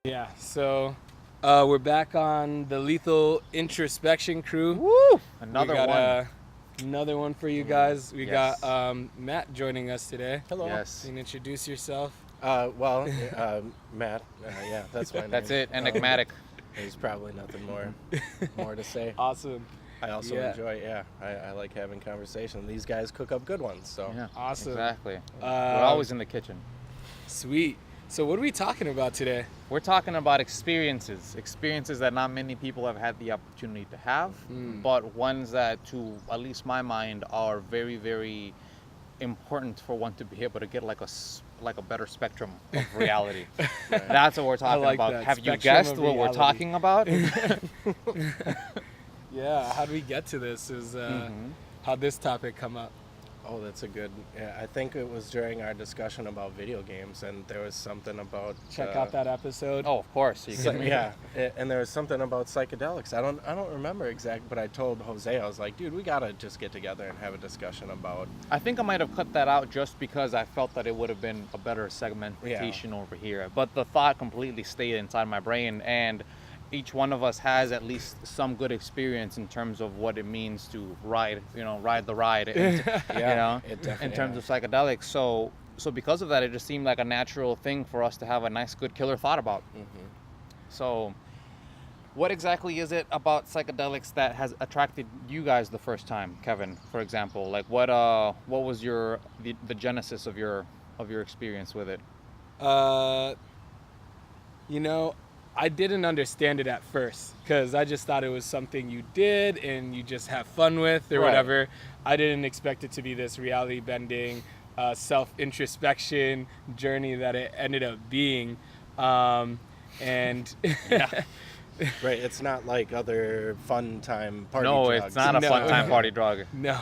Yeah, so we're back on the Lethal Introspection crew. Woo! We Another got, one. Another one for you guys. We Yes. got Matt joining us today. Hello. Yes. Can you introduce yourself? Matt. Yeah, that's my name. That's it. Enigmatic. There's probably nothing more to say. Awesome. I also Yeah. enjoy. I like having conversation. These guys cook up good ones. So Yeah. Awesome. Exactly. We're always in the kitchen. Sweet. So what are we talking about today? We're talking about experiences that not many people have had the opportunity to have, but ones that, to at least my mind, are very, very important for one to be able to get like a better spectrum of reality. That's what we're talking like about. that, Have you spectrum guessed of what we're reality. talking about? Yeah, how do we get to this? How'd this topic come up? Oh, that's a good. Yeah, I think it was during our discussion about video games, and there was something about. Check out that episode. Oh, of course. You can. Yeah, and there was something about psychedelics. I don't remember exact, but I told Jose, I was like, dude, we gotta just get together and have a discussion about. I think I might have cut that out just because I felt that it would have been a better segmentation over here. But the thought completely stayed inside my brain, and each one of us has at least some good experience in terms of what it means to ride the ride, and, It definitely in terms of psychedelics. So because of that, it just seemed like a natural thing for us to have a nice, good killer thought about. Mm-hmm. So what exactly is it about psychedelics that has attracted you guys the first time, Kevin, for example? Like what was the genesis of your experience with it? I didn't understand it at first because I just thought it was something you did and you just have fun with or Right. whatever. I didn't expect it to be this reality bending, self-introspection journey that it ended up being. And Right, it's not like other fun time party No, drugs. it's not a No. fun time party drug. no,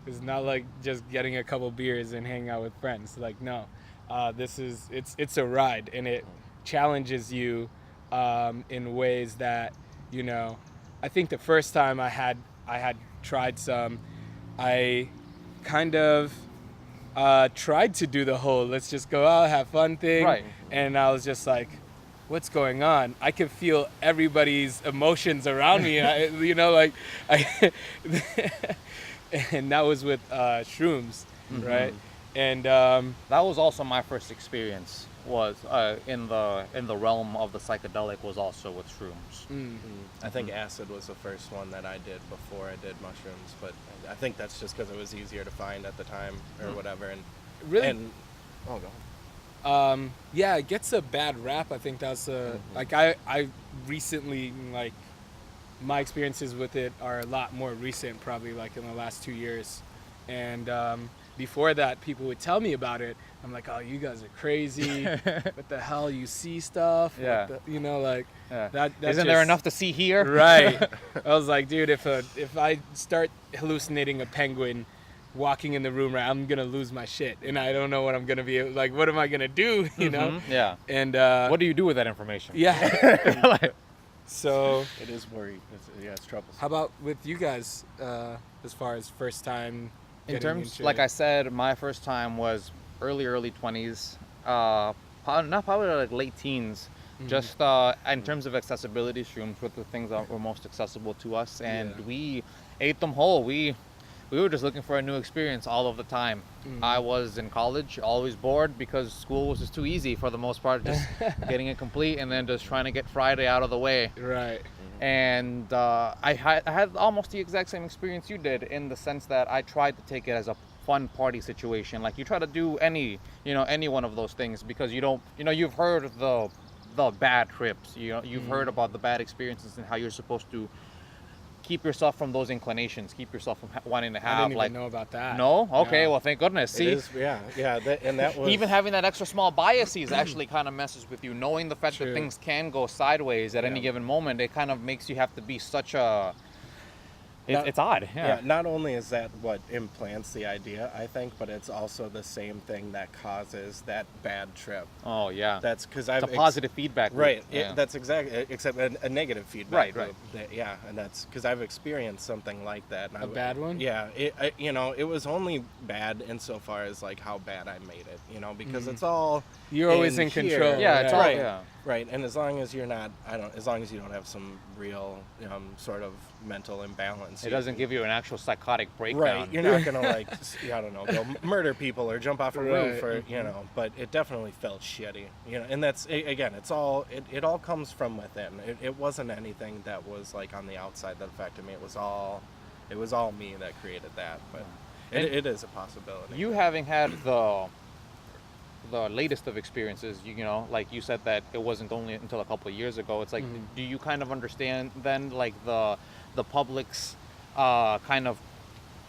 it's not like just getting a couple beers and hanging out with friends. Like, no, it's a ride, and it challenges you in ways that, I think the first time I had tried some, I kind of tried to do the whole let's just go out, have fun thing. Right. And I was just like, what's going on? I can feel everybody's emotions around me. And that was with shrooms, right? And That was also my first experience. Was in the realm of the psychedelic was also with shrooms. I think acid was the first one that I did before I did mushrooms, but I think that's just because it was easier to find at the time or whatever. And really, go on. yeah, it gets a bad rap. I think that's like I recently, like, my experiences with it are a lot more recent, probably like in the last 2 years. And before that, people would tell me about it. I'm like, oh, you guys are crazy. What the hell? You see stuff? Yeah. That Isn't there enough to see here? Right. I was like, dude, if I start hallucinating a penguin walking in the room, right, I'm gonna lose my shit, and I don't know what I'm gonna be like. What am I gonna do? You know? Yeah. And What do you do with that information? yeah. So It is worry. It's troublesome. how about with you guys, as far as first time? In getting terms, into like it? I said, my first time was early 20s, probably like late teens. Just in terms of accessibility, shrooms were the things that were most accessible to us, and Yeah. we ate them whole. We were just looking for a new experience all of the time. I was in college, always bored because school was just too easy for the most part, just getting it complete and then just trying to get Friday out of the way. Right. And I had almost the exact same experience you did, in the sense that I tried to take it as a fun party situation. Like, you try to do any one of those things because you've heard of the bad trips. You've heard about the bad experiences and how you're supposed to keep yourself from those inclinations, keep yourself from wanting to have. I didn't like, even know about that. no? Okay, No. well, thank goodness. See, It is, and that was even having that extra small biases actually kind of messes with you. Knowing the fact True. that things can go sideways at any Yeah. given moment, it kind of makes you have to be such a... Not- It's odd. Yeah, not only is that what implants the idea, I think, but it's also the same thing that causes that bad trip. Oh, yeah. That's because It's I've a positive feedback loop. Right. Yeah. That's exactly, except a negative feedback. Right, loop. Yeah, and that's because I've experienced something like that. And A bad one? Yeah. It was only bad insofar as like how bad I made it. Because it's all You're always in here. control. Yeah, it's all, Right. yeah. Right, and as long as you're not, as long as you don't have some real sort of mental imbalance. It doesn't give you an actual psychotic breakdown. Right, you're not gonna like, I don't know, go murder people or jump off a roof or but it definitely felt shitty, and that's again, it all comes from within. It wasn't anything that was like on the outside that affected me. It was all me that created that, but it is a possibility. You having had the latest of experiences, like you said that it wasn't only until a couple of years ago. It's like, do you kind of understand then, like the public's kind of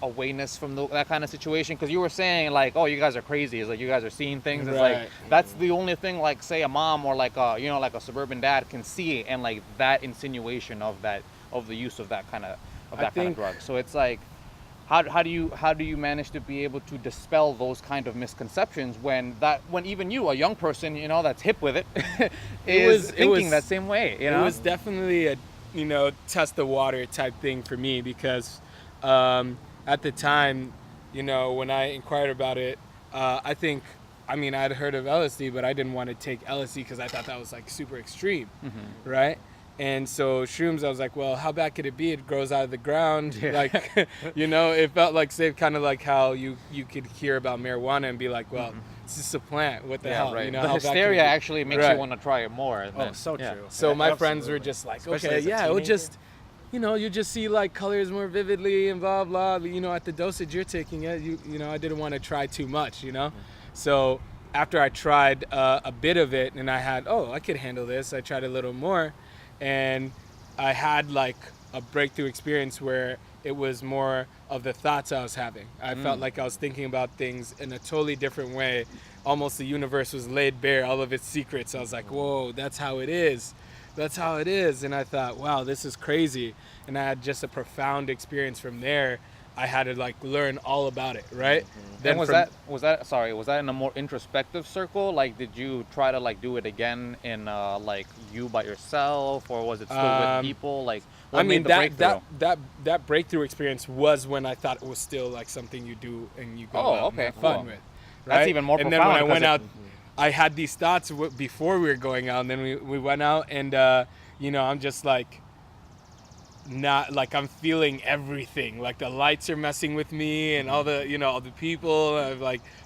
awareness from that kind of situation? Because you were saying like, oh, you guys are crazy. It's like you guys are seeing things. It's like that's the only thing, like say a mom or like like a suburban dad can see, and like that insinuation of the use of that kind of drug. So it's like, How do you manage to be able to dispel those kind of misconceptions when even you, a young person, that's hip with it, is thinking that same way? It was definitely a test the water type thing for me, because at the time, when I inquired about it, I'd heard of LSD, but I didn't want to take LSD because I thought that was like super extreme, right? And so shrooms, I was like, well, how bad could it be? It grows out of the ground. Yeah. Like, it felt like safe, kind of like how you could hear about marijuana and be like, well, it's just a plant. What the hell? Right. The hysteria actually makes you want to try it more. So true. So my friends were just like, okay, it would just, you just see like colors more vividly and blah, blah. At the dosage you're taking it, I didn't want to try too much, So after I tried a bit of it and I had, I could handle this. I tried a little more. And I had like a breakthrough experience where it was more of the thoughts I was having. I felt like I was thinking about things in a totally different way. Almost the universe was laid bare, all of its secrets. I was like, whoa, that's how it is. That's how it is. And I thought, wow, this is crazy. And I had just a profound experience from there. I had to like learn all about it, right? Then was that in a more introspective circle? Like, did you try to like do it again in like you by yourself, or was it still with people? Like, that breakthrough experience was when I thought it was still like something you do and you go out and have fun with. Right? That's even more profound. And then when I went out, I had these thoughts before we were going out, and then we went out, and I'm just like, not like I'm feeling everything, like the lights are messing with me and all the all the people.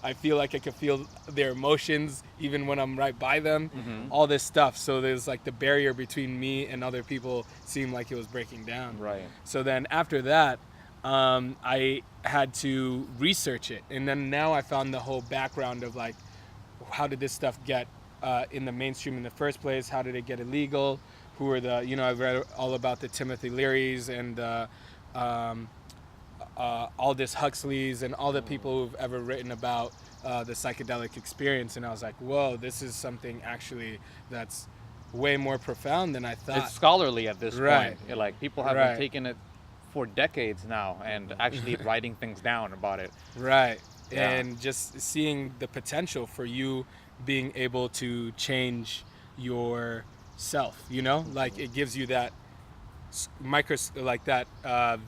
I feel like I can feel their emotions even when I'm right by them, all this stuff. So there's like the barrier between me and other people seemed like it was breaking down. Right. So then after that, I had to research it, and then now I found the whole background of like, how did this stuff get in the mainstream in the first place? How did it get illegal? Who are the, I've read all about the Timothy Learys and Aldous Huxleys and all the people who've ever written about the psychedelic experience. And I was like, whoa, this is something actually that's way more profound than I thought. It's scholarly at this point. Like, people have been taking it for decades now and actually writing things down about it. Right. Yeah. And just seeing the potential for you being able to change your self, like it gives you that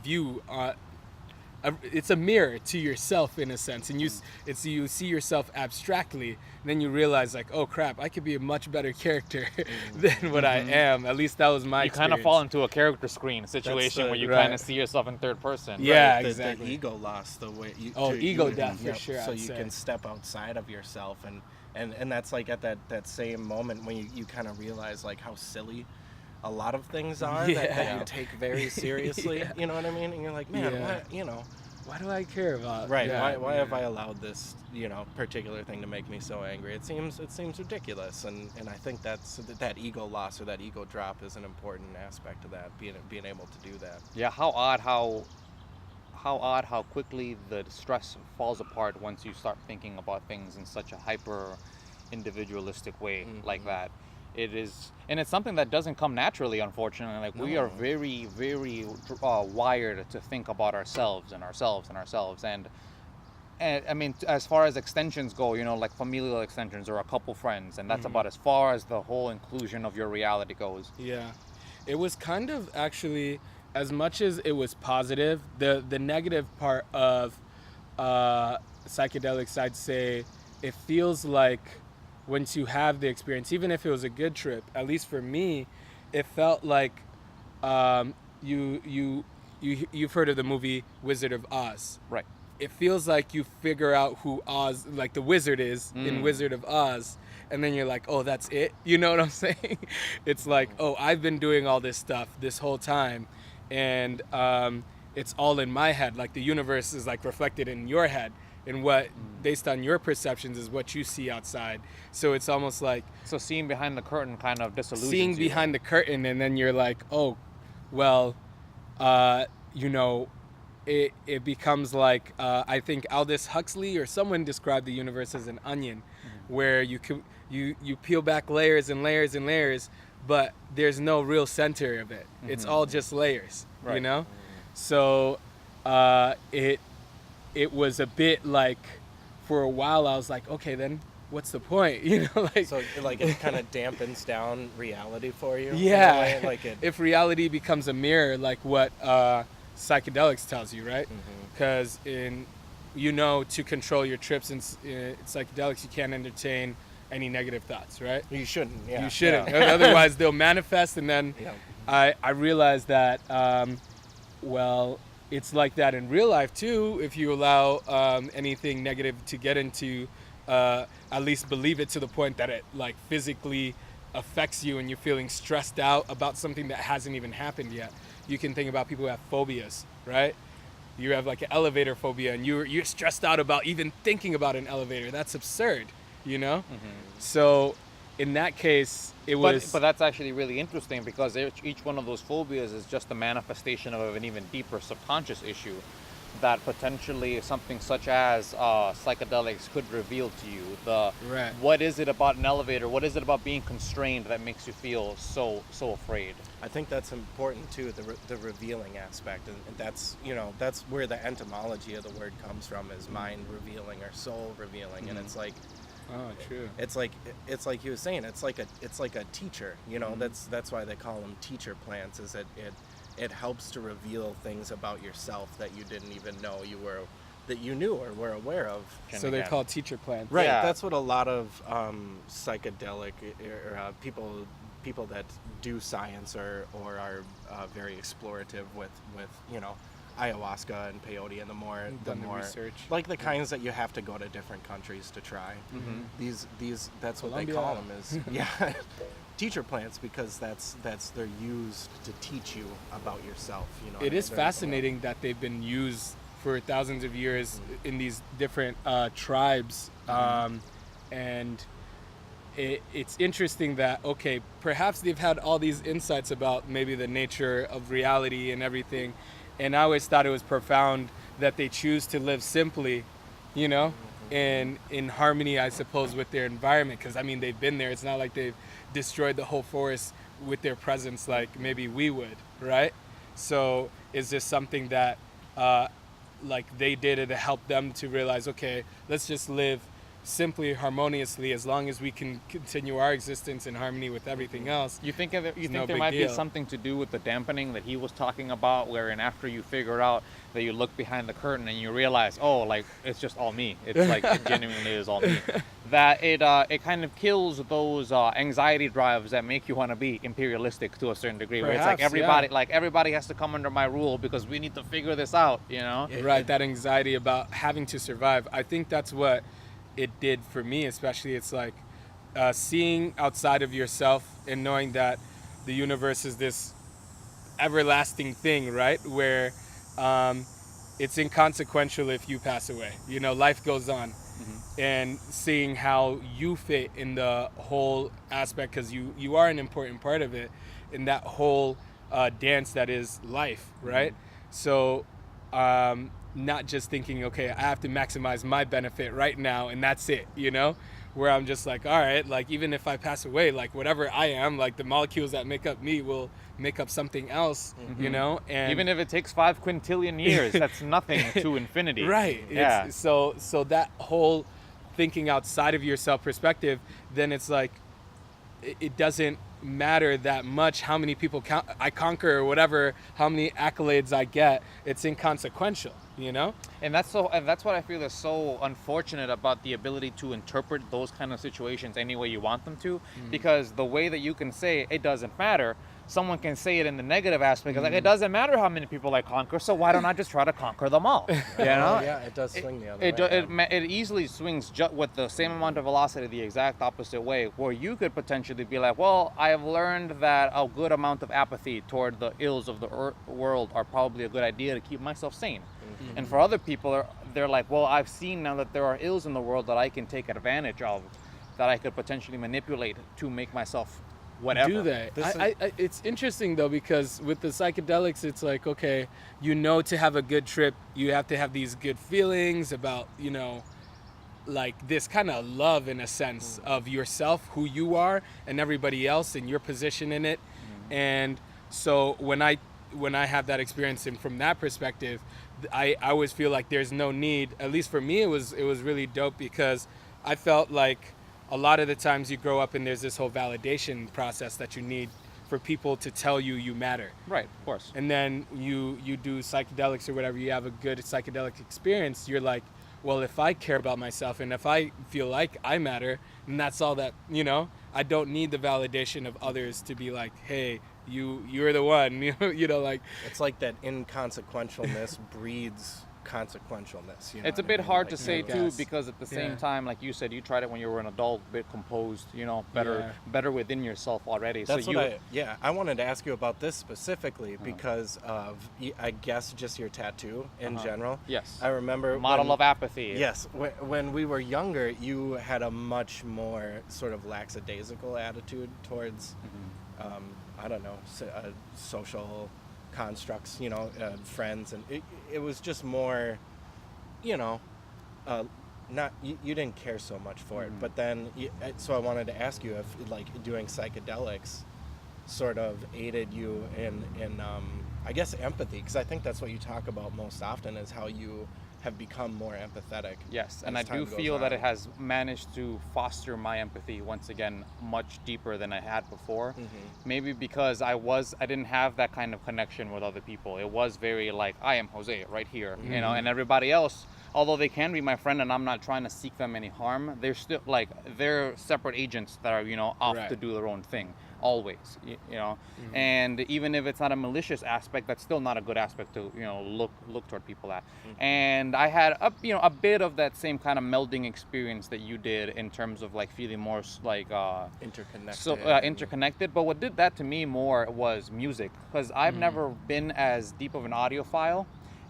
view. It's a mirror to yourself in a sense, and you see yourself abstractly, and then you realize like, oh crap, I could be a much better character than what I am. At least that was my experience. You kind of fall into a character screen situation where you kind of see yourself in third person. Yeah, exactly. The ego loss, the way you ego death for sure. So you can step outside of yourself, and that's like at that same moment when you kind of realize like how silly a lot of things are that you take very seriously. You know what I mean? And you're like, man, why do I care about? Right. Why have I allowed this, particular thing to make me so angry? It seems ridiculous, and I think that ego loss or that ego drop is an important aspect of that, being able to do that. Yeah. How odd how quickly the stress falls apart once you start thinking about things in such a hyper individualistic way like that. It is, and it's something that doesn't come naturally, unfortunately. Like, we are very, very wired to think about ourselves and I mean, as far as extensions go, like familial extensions or a couple friends, and that's about as far as the whole inclusion of your reality goes. Yeah, it was kind of actually, as much as it was positive, the negative part of psychedelics, I'd say, it feels like once you have the experience, even if it was a good trip, at least for me, it felt like you've heard of the movie Wizard of Oz. Right. It feels like you figure out who Oz, like the wizard is in Wizard of Oz, and then you're like, oh, that's it? You know what I'm saying? It's like, oh, I've been doing all this stuff this whole time, and it's all in my head. Like the universe is like reflected in your head, and what, based on your perceptions, is what you see outside. So it's almost like... So seeing behind the curtain kind of disillusions seeing you. behind the curtain, and then you're like, oh, well, you know, it becomes like, I think Aldous Huxley or someone described the universe as an onion, where you peel back layers and layers and layers, but there's no real center of it. It's all just layers, you know? So it was a bit like, for a while I was like, okay, then what's the point? You know, like... So like it kind of dampens down reality for you? Yeah. In a way? Like it... If reality becomes a mirror, like what Psychedelics tells you, right? Because to control your trips in psychedelics, you can't entertain any negative thoughts, right? You shouldn't, yeah. You shouldn't. Yeah. Otherwise, they'll manifest, and then Yeah. I realized that, well, it's like that in real life, too, if you allow anything negative to get into, at least believe it to the point that it, like, physically affects you and you're feeling stressed out about something that hasn't even happened yet. You can think about people who have phobias, right? You have like an elevator phobia, and you're stressed out about even thinking about an elevator. That's absurd, you know? So in that case, it was... But that's actually really interesting, because each one of those phobias is just a manifestation of an even deeper subconscious issue that potentially something such as psychedelics could reveal to you. Right. What is it about an elevator? What is it about being constrained that makes you feel so afraid? I think that's important too, the revealing aspect, and that's, you know, that's where the etymology of the word comes from, is mind revealing or soul revealing. And it's like, oh, true. it's like he was saying, it's like a teacher, you know. That's why they call them teacher plants, is it helps to reveal things about yourself that you didn't even know that you knew or were aware of. So they're called teacher plants. Right. Yeah. That's what a lot of psychedelic or people that do science or are very explorative with you know, ayahuasca and peyote, and the more research, like the kinds that you have to go to different countries to try. These that's what Colombia. they call them, is yeah, teacher plants, because they're used to teach you about yourself. You know, It is fascinating that they've been used for thousands of years in these different tribes, and it's interesting that, okay, perhaps they've had all these insights about maybe the nature of reality and everything, and I always thought it was profound that they choose to live simply, you know, in harmony, I suppose, with their environment, because I mean, they've been there. It's not like they've destroyed the whole forest with their presence like maybe we would, right? So is this something that like they did it to help them to realize, okay, let's just live simply, harmoniously, as long as we can continue our existence in harmony with everything else. You think there big might deal. be something to do with the dampening that he was talking about, wherein after you figure out that you look behind the curtain and you realize, oh, like, it's just all me. It's like, it genuinely is all me. That it kind of kills those anxiety drives that make you want to be imperialistic to a certain degree. Where it's like everybody has to come under my rule because we need to figure this out, you know? Right, that anxiety about having to survive. I think that's what it did for me, especially. It's like seeing outside of yourself and knowing that the universe is this everlasting thing, right? Where it's inconsequential if you pass away. You know, life goes on. And seeing how you fit in the whole aspect, because you are an important part of it, in that whole dance that is life, right? So not just thinking, okay, I have to maximize my benefit right now and that's it, you know? Where I'm just like, all right, like, even if I pass away, like, whatever I am, like, the molecules that make up me will make up something else, you know? And even if it takes 5 quintillion years, that's nothing to infinity. Right. Yeah. So that whole thinking outside of yourself perspective, then it's like, it doesn't matter that much how many people I conquer or whatever, how many accolades I get. It's inconsequential, you know? And that's what I feel is so unfortunate about the ability to interpret those kind of situations any way you want them to, because the way that you can say it doesn't matter, someone can say it in the negative aspect. Like, it doesn't matter how many people I conquer, so why don't I just try to conquer them all? You know? Yeah, it does swing the other way. It easily swings with the same amount of velocity the exact opposite way, where you could potentially be like, well, I have learned that a good amount of apathy toward the ills of the world are probably a good idea to keep myself sane. And for other people, they're like, well, I've seen now that there are ills in the world that I can take advantage of, that I could potentially manipulate to make myself whatever. Do that. It's interesting though, because with the psychedelics, it's like, okay, you know, to have a good trip, you have to have these good feelings about, you know, like this kind of love in a sense of yourself, who you are, and everybody else, and your position in it. And so when I have that experience, and from that perspective, I always feel like there's no need. At least for me, it was really dope, because I felt like a lot of the times you grow up and there's this whole validation process that you need for people to tell you matter. Right, of course. And then you do psychedelics or whatever, you have a good psychedelic experience, you're like, well, if I care about myself and if I feel like I matter, then that's all that, you know, I don't need the validation of others to be like, hey, you're the one, you know, like. It's like that inconsequentialness breeds consequentialness. You know It's a what I bit mean? hard Like, to say I too, guess. because at the same Yeah. time, like you said, you tried it when you were an adult, a bit composed, you know, better within yourself already. That's so what I wanted to ask you about this specifically because of, I guess, just your tattoo in general. Yes. I remember Model of apathy. Yes, when we were younger, you had a much more sort of lackadaisical attitude towards, I don't know, social constructs, you know, friends, and it was just more, you know, not you didn't care so much for it. But then, so I wanted to ask you if like doing psychedelics sort of aided you in I guess empathy, because I think that's what you talk about most often, is how you have become more empathetic. Yes, and as I do time goes feel that on. it has managed to foster my empathy once again much deeper than I had before. Maybe because I didn't have that kind of connection with other people. It was very like, I am Jose right here, you know, and everybody else, although they can be my friend and I'm not trying to seek them any harm, they're still like, they're separate agents that are, you know, off Right. to do their own thing. Always, you know, and even if it's not a malicious aspect, that's still not a good aspect to, you know, look toward people at. And I had a bit of that same kind of melding experience that you did in terms of like feeling more like Interconnected. interconnected. But what did that to me more was music, because I've never been as deep of an audiophile,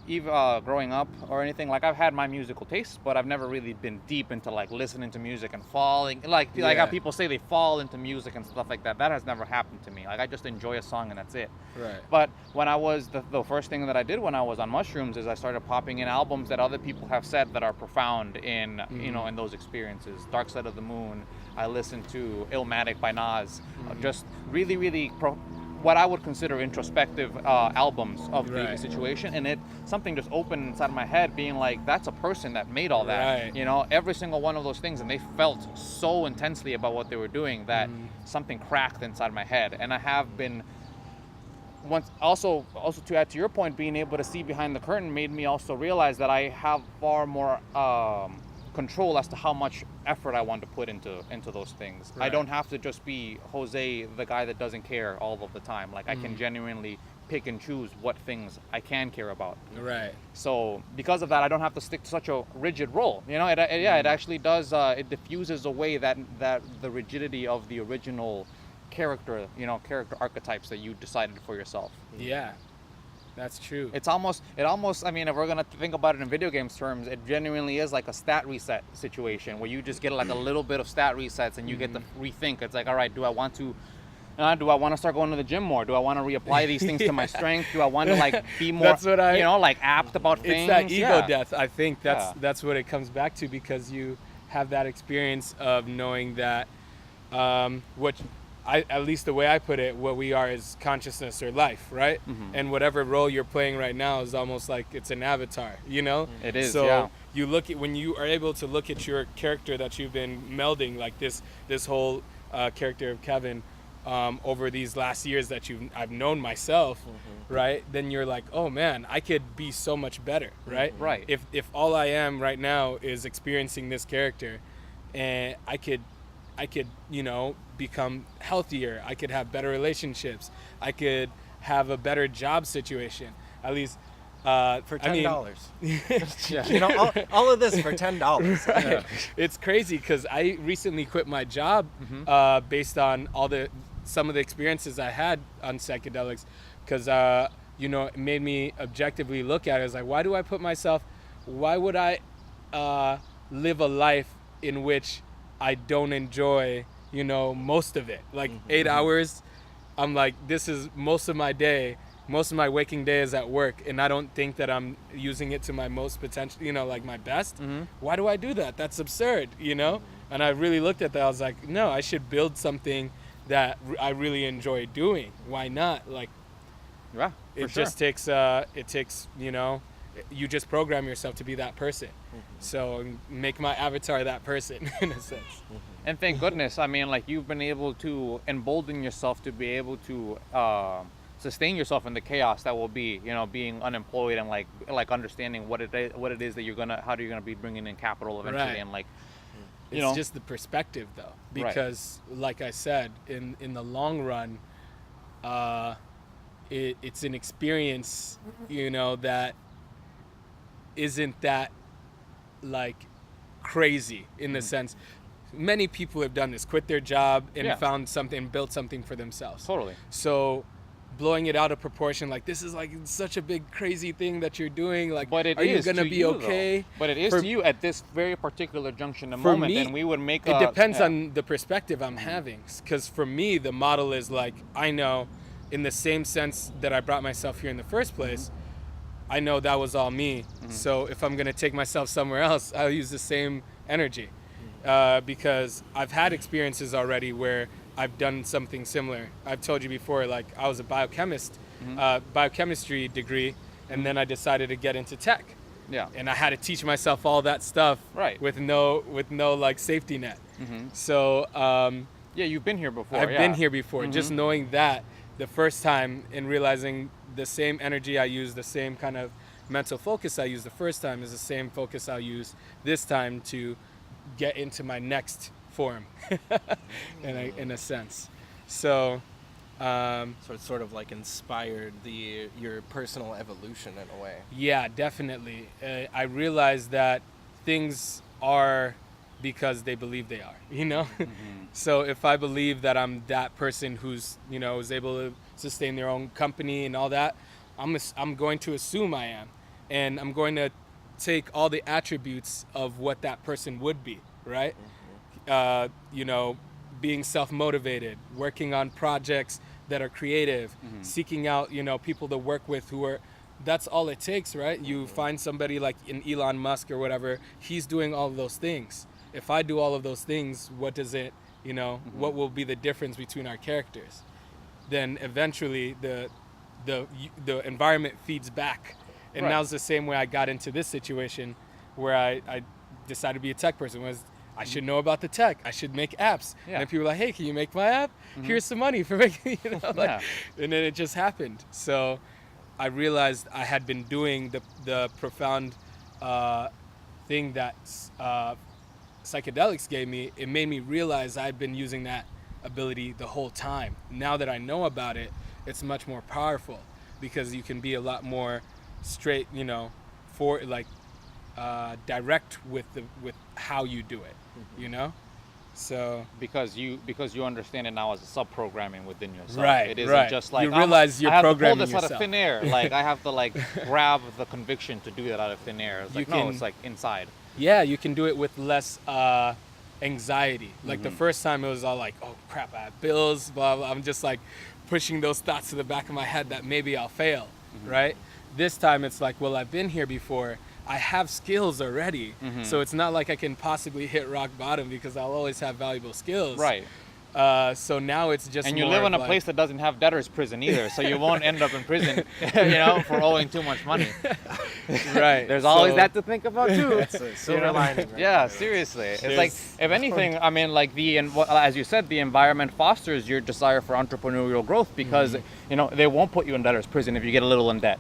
even growing up or anything. Like, I've had my musical tastes, but I've never really been deep into like listening to music and falling like how people say they fall into music and stuff like that. That has never happened to me. Like, I just enjoy a song and that's it. Right. But when I was the first thing that I did when I was on mushrooms is I started popping in albums that other people have said that are profound in you know, in those experiences. Dark Side of the Moon. I listened to Illmatic by Nas. Just really what I would consider introspective albums of the Right. situation, and something just opened inside my head, being like, that's a person that made all that. Right. You know, every single one of those things, and they felt so intensely about what they were doing that something cracked inside my head. And I have been also to add to your point, being able to see behind the curtain made me also realize that I have far more control as to how much effort I want to put into those things. I Right. don't have to just be Jose, the guy that doesn't care all of the time. Like, I can genuinely pick and choose what things I can care about. Right. So because of that, I don't have to stick to such a rigid role. You know, it actually does. It diffuses away that the rigidity of the original character, you know, character archetypes that you decided for yourself. Yeah. That's true. It almost, I mean, if we're going to think about it in video games terms, it genuinely is like a stat reset situation where you just get like a little bit of stat resets and you get to rethink. It's like, all right, do I want to start going to the gym more? Do I want to reapply these things to my strength? Do I want to like be more, That's what you know, like apt about things? It's that ego Yeah. death. I think that's what it comes back to, because you have that experience of knowing that at least the way I put it, what we are is consciousness or life, right? And whatever role you're playing right now is almost like it's an avatar, you know? It is, So yeah. you look at, when you are able to look at your character that you've been melding, like this whole character of Kevin, over these last years that I've known myself, right? Then you're like, oh man, I could be so much better, right? Right. If all I am right now is experiencing this character, and I could, you know, become healthier. I could have better relationships. I could have a better job situation. At least For $10. Yeah. You know, all of this for $10. Right. It's crazy because I recently quit my job based on some of the experiences I had on psychedelics, because you know, it made me objectively look at it. It's like, why would I live a life in which I don't enjoy, you know, most of it? Like 8 hours, I'm like, this is most of my day. Most of my waking day is at work, and I don't think that I'm using it to my most potential, you know, like my best. Why do I do that? That's absurd, you know? And I really looked at that. I was like, no, I should build something that I really enjoy doing. Why not? Like, Yeah, it sure. just takes, you know, you just program yourself to be that person. So make my avatar that person in a sense. And thank goodness, I mean, like, you've been able to embolden yourself to be able to sustain yourself in the chaos that will be, you know, being unemployed, and like understanding what it is that how you're gonna be bringing in capital eventually. Right. And like, It's just the perspective, though, because like I said, in the long run, it's an experience, you know, that isn't that like crazy in the sense. Many people have done this, quit their job and found something, built something for themselves. Totally. So blowing it out of proportion, like, this is like such a big crazy thing that you're doing, like, are you gonna be okay? But it is to you at this very particular junction and For moment, me, and we would make it depends on the perspective I'm having, because for me the model is like, I know, in the same sense that I brought myself here in the first place, I know that was all me. So if I'm gonna take myself somewhere else, I'll use the same energy, because I've had experiences already where I've done something similar. I've told you before, like, I was a biochemist, biochemistry degree, and then I decided to get into tech. Yeah. And I had to teach myself all that stuff with no like safety net. So yeah, you've been here before. I've been here before. Just knowing that the first time and realizing the same energy I use, the same kind of mental focus I used the first time is the same focus I'll use this time to get into my next form, in a sense. So So it's sort of like inspired your personal evolution in a way. yeah, definitely. I realized that things are because they believe they are, you know? So if I believe that I'm that person who's, you know, is able to sustain their own company and all that, I'm going to assume I am. And I'm going to take all the attributes of what that person would be, right? You know, being self-motivated, working on projects that are creative, seeking out, you know, people to work with who are, that's all it takes, right? You find somebody like in Elon Musk or whatever, he's doing all of those things. If I do all of those things, what does it, you know, what will be the difference between our characters? Then eventually the environment feeds back. And now's the same way I got into this situation where I decided to be a tech person. Was I should know about the tech. I should make apps. And then people were like, hey, can you make my app? Here's some money for making, you know, like, and then it just happened. So I realized I had been doing the profound thing that psychedelics gave me. It made me realize I'd been using that ability the whole time. Now that I know about it, it's much more powerful because you can be a lot more straight, you know, for like direct with how you do it, you know. So because you understand it now as a sub-programming within yourself. Right, It isn't just like you realize you're programming I have to pull this out yourself. of thin air. Like I have to like grab the conviction to do that out of thin air. It's like no, it's like inside. Yeah, you can do it with less anxiety. Like the first time it was all like, oh crap, I have bills, blah blah. I'm just like pushing those thoughts to the back of my head that maybe I'll fail, right? This time it's like, well, I've been here before. I have skills already, so it's not like I can possibly hit rock bottom because I'll always have valuable skills. Right. So now it's just And you more live in a of place that doesn't have debtor's prison either, so you won't end up in prison, for owing too much money. right. There's always So- that to think about too. That's a silver lining. Right Yeah, there. seriously. It's There's- like, if anything, I mean, like as you said, the environment fosters your desire for entrepreneurial growth because, they won't put you in debtor's prison if you get a little in debt.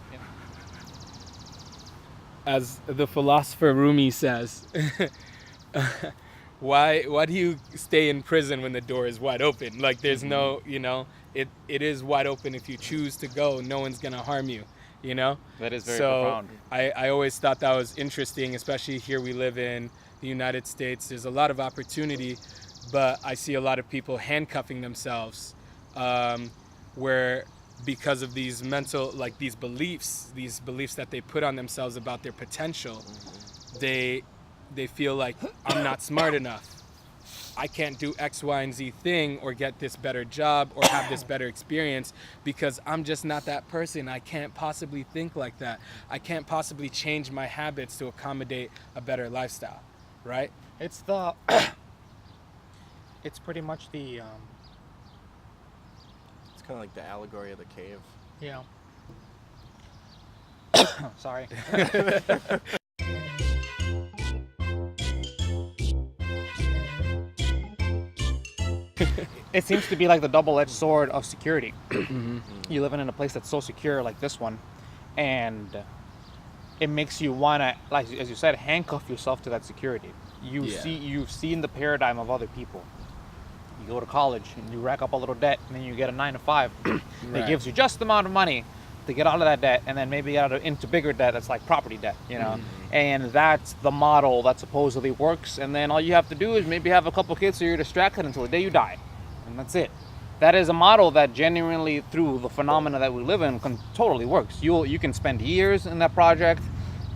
As the philosopher Rumi says, why do you stay in prison when the door is wide open? Like there's no, it is wide open. If you choose to go, no one's gonna harm you, That is very so profound. I always thought that was interesting, especially here we live in the United States. There's a lot of opportunity, but I see a lot of people handcuffing themselves where because of these mental, like these beliefs that they put on themselves about their potential, they feel like I'm not smart enough. I can't do X, Y, and Z thing or get this better job or have this better experience because I'm just not that person. I can't possibly think like that. I can't possibly change my habits to accommodate a better lifestyle, right? It's pretty much the It's kind of like the allegory of the cave. sorry. It seems to be like the double-edged sword of security. You live in a place that's so secure like this one, and it makes you wanna, like as you said, handcuff yourself to that security. You've seen the paradigm of other people. You go to college and you rack up a little debt, and then you get a 9 to 5 that Right. gives you just the amount of money to get out of that debt, and then maybe get into bigger debt that's like property debt, And that's the model that supposedly works. And then all you have to do is maybe have a couple kids so you're distracted until the day you die, and that's it. That is a model that genuinely, through the phenomena that we live in, totally works. You can spend years in that project,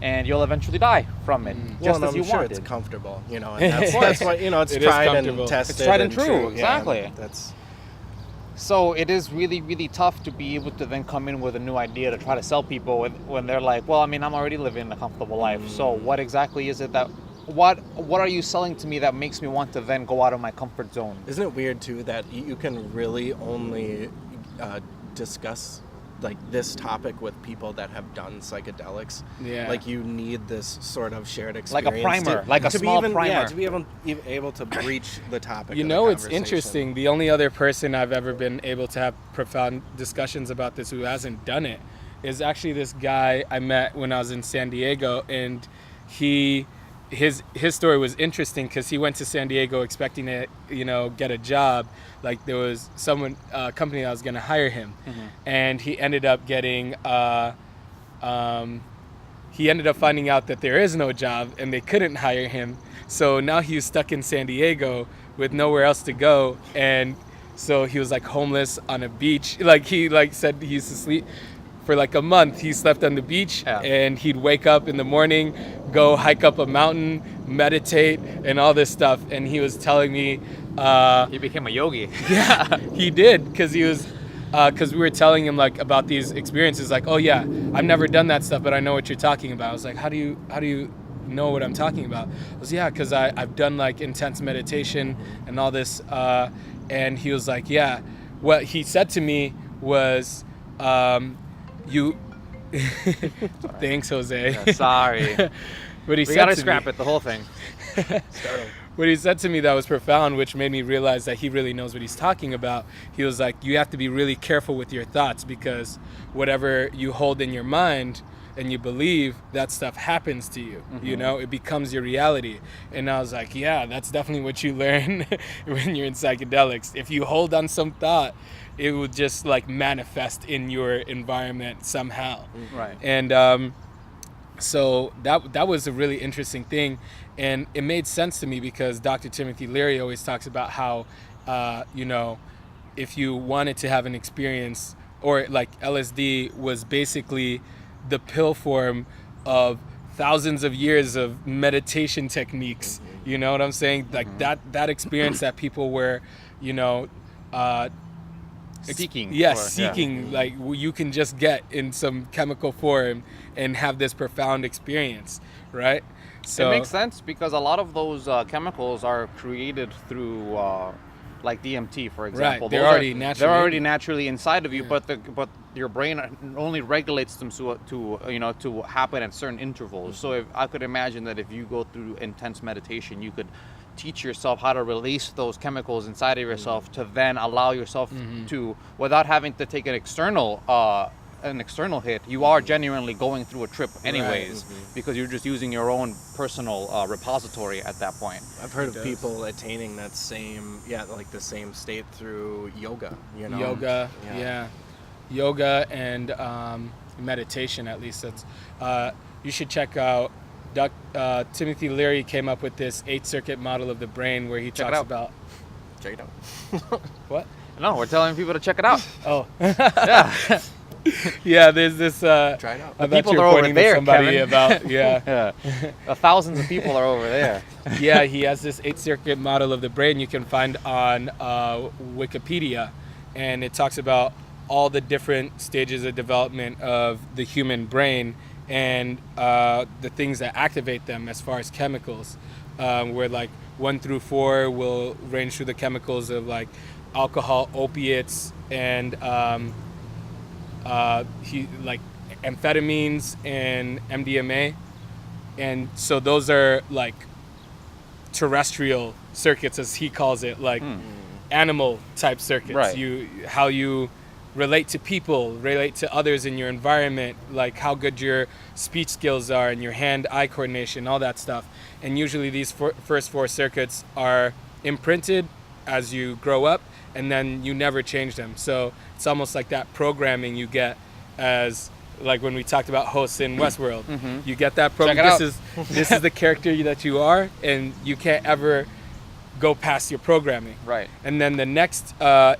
and you'll eventually die from it, just Well, as you I'm sure wanted. it's comfortable, and that's why it's It is tried comfortable. and tested. It's tried and and true, Yeah, exactly. that's So it is really, really tough to be able to then come in with a new idea to try to sell people when they're like, well, I mean, I'm already living a comfortable life. So what exactly is it what are you selling to me that makes me want to then go out of my comfort zone? Isn't it weird too that you can really only discuss like this topic with people that have done psychedelics? Yeah. Like you need this sort of shared Like experience, a primer, like a to small be even, primer. Yeah, to be able to breach the topic. You of the know, it's conversation. interesting. The only other person I've ever been able to have profound discussions about this who hasn't done it is actually this guy I met when I was in San Diego, and his story was interesting because he went to San Diego expecting to get a job. Like there was a company that was going to hire him, and he ended up getting he ended up finding out that there is no job and they couldn't hire him. So now he was stuck in San Diego with nowhere else to go, and so he was like homeless on a beach. Like he said he used to sleep for like a month. He slept on the beach, and he'd wake up in the morning, go hike up a mountain, meditate, and all this stuff. And he was telling me, He became a yogi. yeah, he did, because he was, because we were telling him like about these experiences. Like, oh yeah, I've never done that stuff, but I know what you're talking about. I was like, how do you know what I'm talking about? I was because I've done like intense meditation and all this. And he was like, yeah. What he said to me was, you. Thanks, Jose. Sorry. What he We said gotta to scrap me, it, the whole thing. what he said to me that was profound, which made me realize that he really knows what he's talking about. He was like, you have to be really careful with your thoughts, because whatever you hold in your mind and you believe, that stuff happens to you. It becomes your reality. And I was like, yeah, that's definitely what you learn when you're in psychedelics. If you hold on some thought, it will just like manifest in your environment somehow. Right. And so that was a really interesting thing, and it made sense to me because Dr. Timothy Leary always talks about how if you wanted to have an experience, or like LSD was basically the pill form of thousands of years of meditation techniques. You know what I'm saying? Like that experience that people were Seeking. seeking, like you can just get in some chemical form and have this profound experience, right? So It makes sense because a lot of those chemicals are created through like DMT, for example. They're Those already they're already naturally naturally inside of you, but your brain only regulates them to happen at certain intervals. So if I could imagine that if you go through intense meditation, you could teach yourself how to release those chemicals inside of yourself to then allow yourself to, without having to take an external hit, you are genuinely going through a trip anyways, because you're just using your own personal repository at that point. I've heard of people attaining that same, like the same state through yoga. Yoga and meditation, at least. That's you should check out. Timothy Leary came up with this 8-circuit model of the brain where he talks about. Check it out. What? No, we're telling people to check it out. Oh. Yeah. Yeah, there's this. Try it out. I thought people you were are over pointing there, to somebody Kevin. about. Yeah. Thousands of people are over there. Yeah, he has this 8-circuit model of the brain you can find on Wikipedia, and it talks about all the different stages of development of the human brain and the things that activate them as far as chemicals, where like 1 through 4 will range through the chemicals of like alcohol, opiates, and like amphetamines and MDMA, and so those are like terrestrial circuits, as he calls it, like animal type circuits. Right. How you relate to people, relate to others in your environment, like how good your speech skills are and your hand-eye coordination, all that stuff. And usually these first 4 circuits are imprinted as you grow up, and then you never change them. So it's almost like that programming you get as, like when we talked about hosts in Westworld. You get that program. This is the character that you are, and you can't ever go past your programming. Right. And then the next 4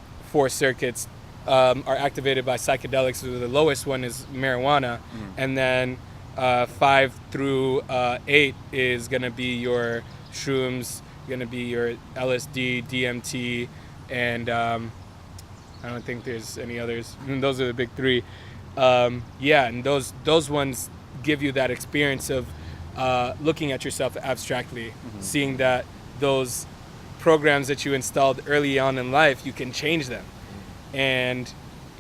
circuits are activated by psychedelics. So the lowest one is marijuana, and then 5 through 8 is going to be your shrooms, going to be your LSD, DMT, and I don't think there's any others. Those are the big 3. And those ones give you that experience of looking at yourself abstractly, seeing that those programs that you installed early on in life, you can change them. And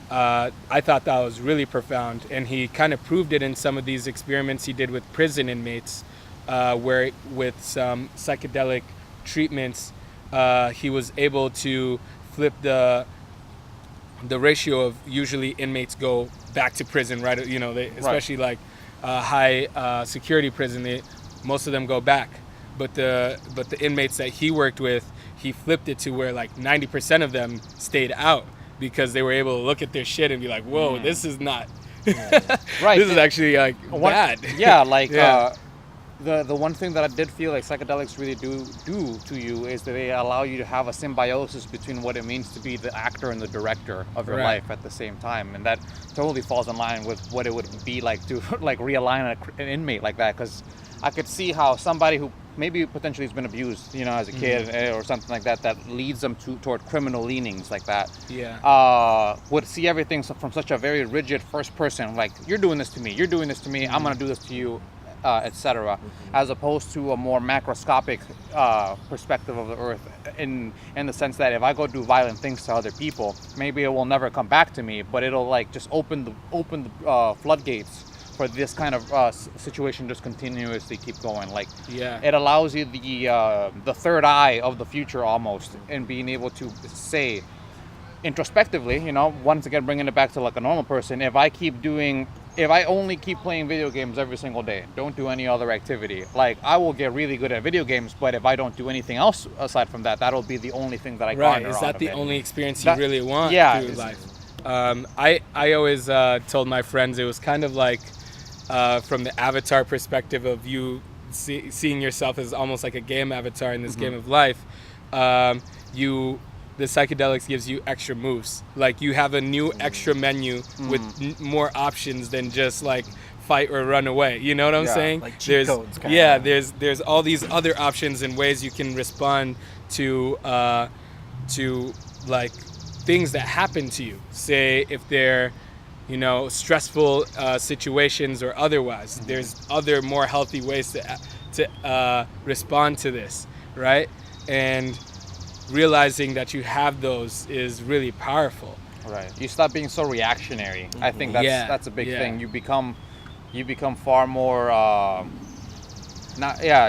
I thought that was really profound, and he kind of proved it in some of these experiments he did with prison inmates, where with some psychedelic treatments he was able to flip the ratio of usually inmates go back to prison, right? Especially like high security prison, most of them go back, but the inmates that he worked with, he flipped it to where like 90% of them stayed out, because they were able to look at their shit and be like, whoa, this is not right. This is actually like bad. Yeah, like the one thing that I did feel like psychedelics really do to you is that they allow you to have a symbiosis between what it means to be the actor and the director of your life at the same time, and that totally falls in line with what it would be like to like realign an inmate like that, because I could see how somebody who maybe potentially has been abused, as a kid or something like that, that leads them toward criminal leanings like that. Would see everything from such a very rigid first person, like you're doing this to me, I'm gonna do this to you, etc., as opposed to a more macroscopic perspective of the earth, in the sense that if I go do violent things to other people, maybe it will never come back to me, but it'll like just open the floodgates for this kind of situation just continuously keep going. Like it allows you the third eye of the future almost, and being able to say introspectively, once again bringing it back to like a normal person, if I only keep playing video games every single day, don't do any other activity, like I will get really good at video games, but if I don't do anything else aside from that, that'll be the only thing that I garner Is out that of the it. only experience you really want through life? I always told my friends it was kind of like from the avatar perspective of you seeing yourself as almost like a game avatar in this game of life. The psychedelics gives you extra moves. Like you have a new extra menu with more options than just like fight or run away. You know what I'm saying? Like cheat codes. There's all these other options and ways you can respond to like things that happen to you. Say if they're stressful situations or otherwise. There's other more healthy ways to respond to this, right? And realizing that you have those is really powerful. Right. You stop being so reactionary. I think that's a big thing. You become far more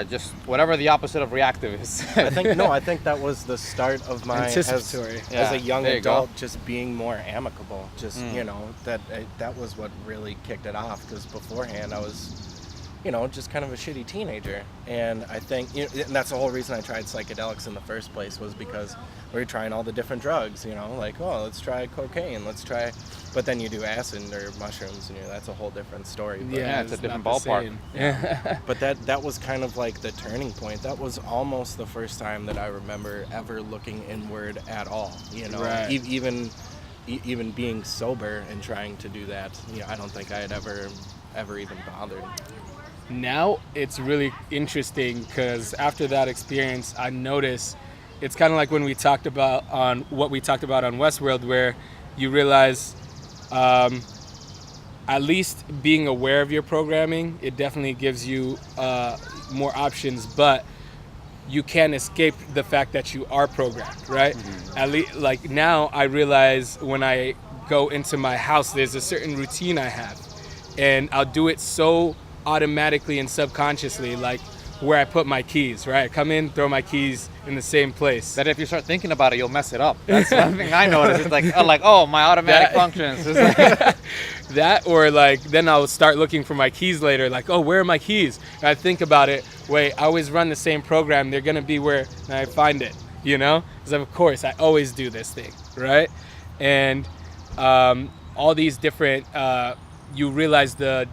just whatever the opposite of reactive is. I think that was the start of my anticipatory. As a young There you go. adult, just being more amicable. Just that was what really kicked it off. Because beforehand, I was, just kind of a shitty teenager. And I think, and that's the whole reason I tried psychedelics in the first place, was because we were trying all the different drugs. Like, oh, let's try cocaine, but then you do acid or mushrooms, and that's a whole different story. But, it's a different ballpark. Yeah. But that was kind of like the turning point. That was almost the first time that I remember ever looking inward at all. Right. Even being sober and trying to do that. I don't think I had ever even bothered. Now it's really interesting because after that experience, I noticed it's kind of like when we talked about on Westworld, where you realize at least being aware of your programming, it definitely gives you more options, but you can't escape the fact that you are programmed, right? Mm-hmm. At least, like now I realize when I go into my house, there's a certain routine I have, and I'll do it so automatically and subconsciously, like where I put my keys, right? I come in, throw my keys in the same place. That if you start thinking about it, you'll mess it up. That's one thing I noticed. It's like, oh, my automatic functions. It's like that, or like then I'll start looking for my keys later, like, oh, where are my keys? And I think about it, wait, I always run the same program. They're gonna be where I find it, Because of course, I always do this thing, right? And all these different, you realize the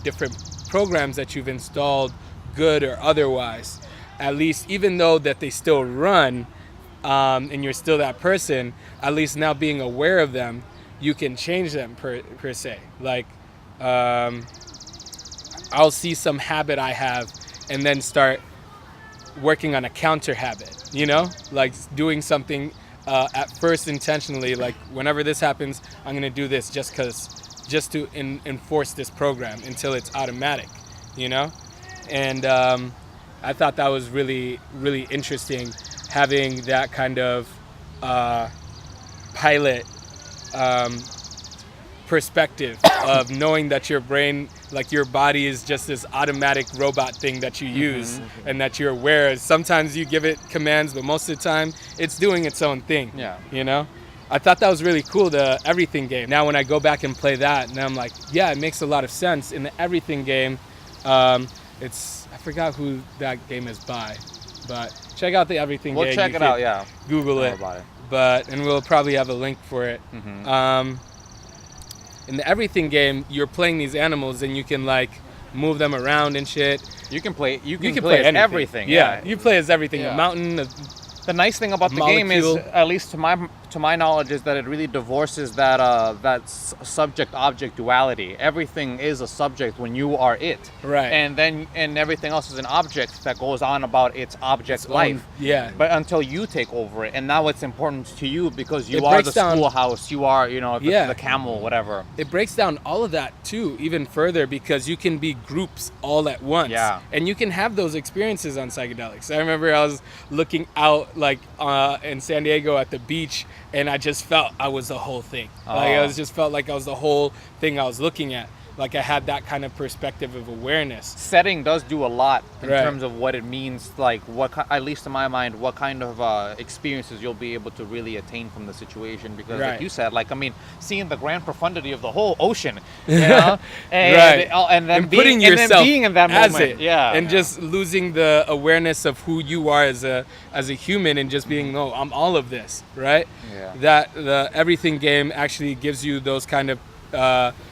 different programs that you've installed, good or otherwise, at least, even though that they still run and you're still that person, at least now being aware of them, you can change them per se. Like I'll see some habit I have and then start working on a counter habit, like doing something at first intentionally, like whenever this happens, I'm gonna do this just to enforce this program until it's automatic, And I thought that was really, really interesting, having that kind of pilot perspective of knowing that your brain, like your body, is just this automatic robot thing that you use, and that you're aware. Sometimes you give it commands, but most of the time it's doing its own thing. Yeah. I thought that was really cool, the Everything game. Now when I go back and play that, and I'm like, yeah, it makes a lot of sense. In the Everything game, I forgot who that game is by, but check out the Everything game. We'll check it out, yeah. Google it. And we'll probably have a link for it. In the Everything game, you're playing these animals and you can like move them around and shit. You can play anything. everything. Yeah, you play as everything. Yeah. A mountain. The nice thing about the game is, at least to my knowledge, is that it really divorces that subject-object duality. Everything is a subject when you are it, right? And everything else is an object that goes on about its object life. Yeah. But until you take over it, and now it's important to you because you are the schoolhouse, you are the camel, whatever. It breaks down all of that too, even further, because you can be groups all at once. Yeah. And you can have those experiences on psychedelics. I remember I was looking out like in San Diego at the beach, and I just felt I was the whole thing. Felt like I was the whole thing I was looking at. Like I had that kind of perspective of awareness. Setting does do a lot in terms of what it means, like at least in my mind, what kind of experiences you'll be able to really attain from the situation. Because like you said, seeing the grand profundity of the whole ocean, and then being in that moment, and just losing the awareness of who you are as a human, and just being, no, I'm all of this, right? Yeah. That the Everything game actually gives you those kind of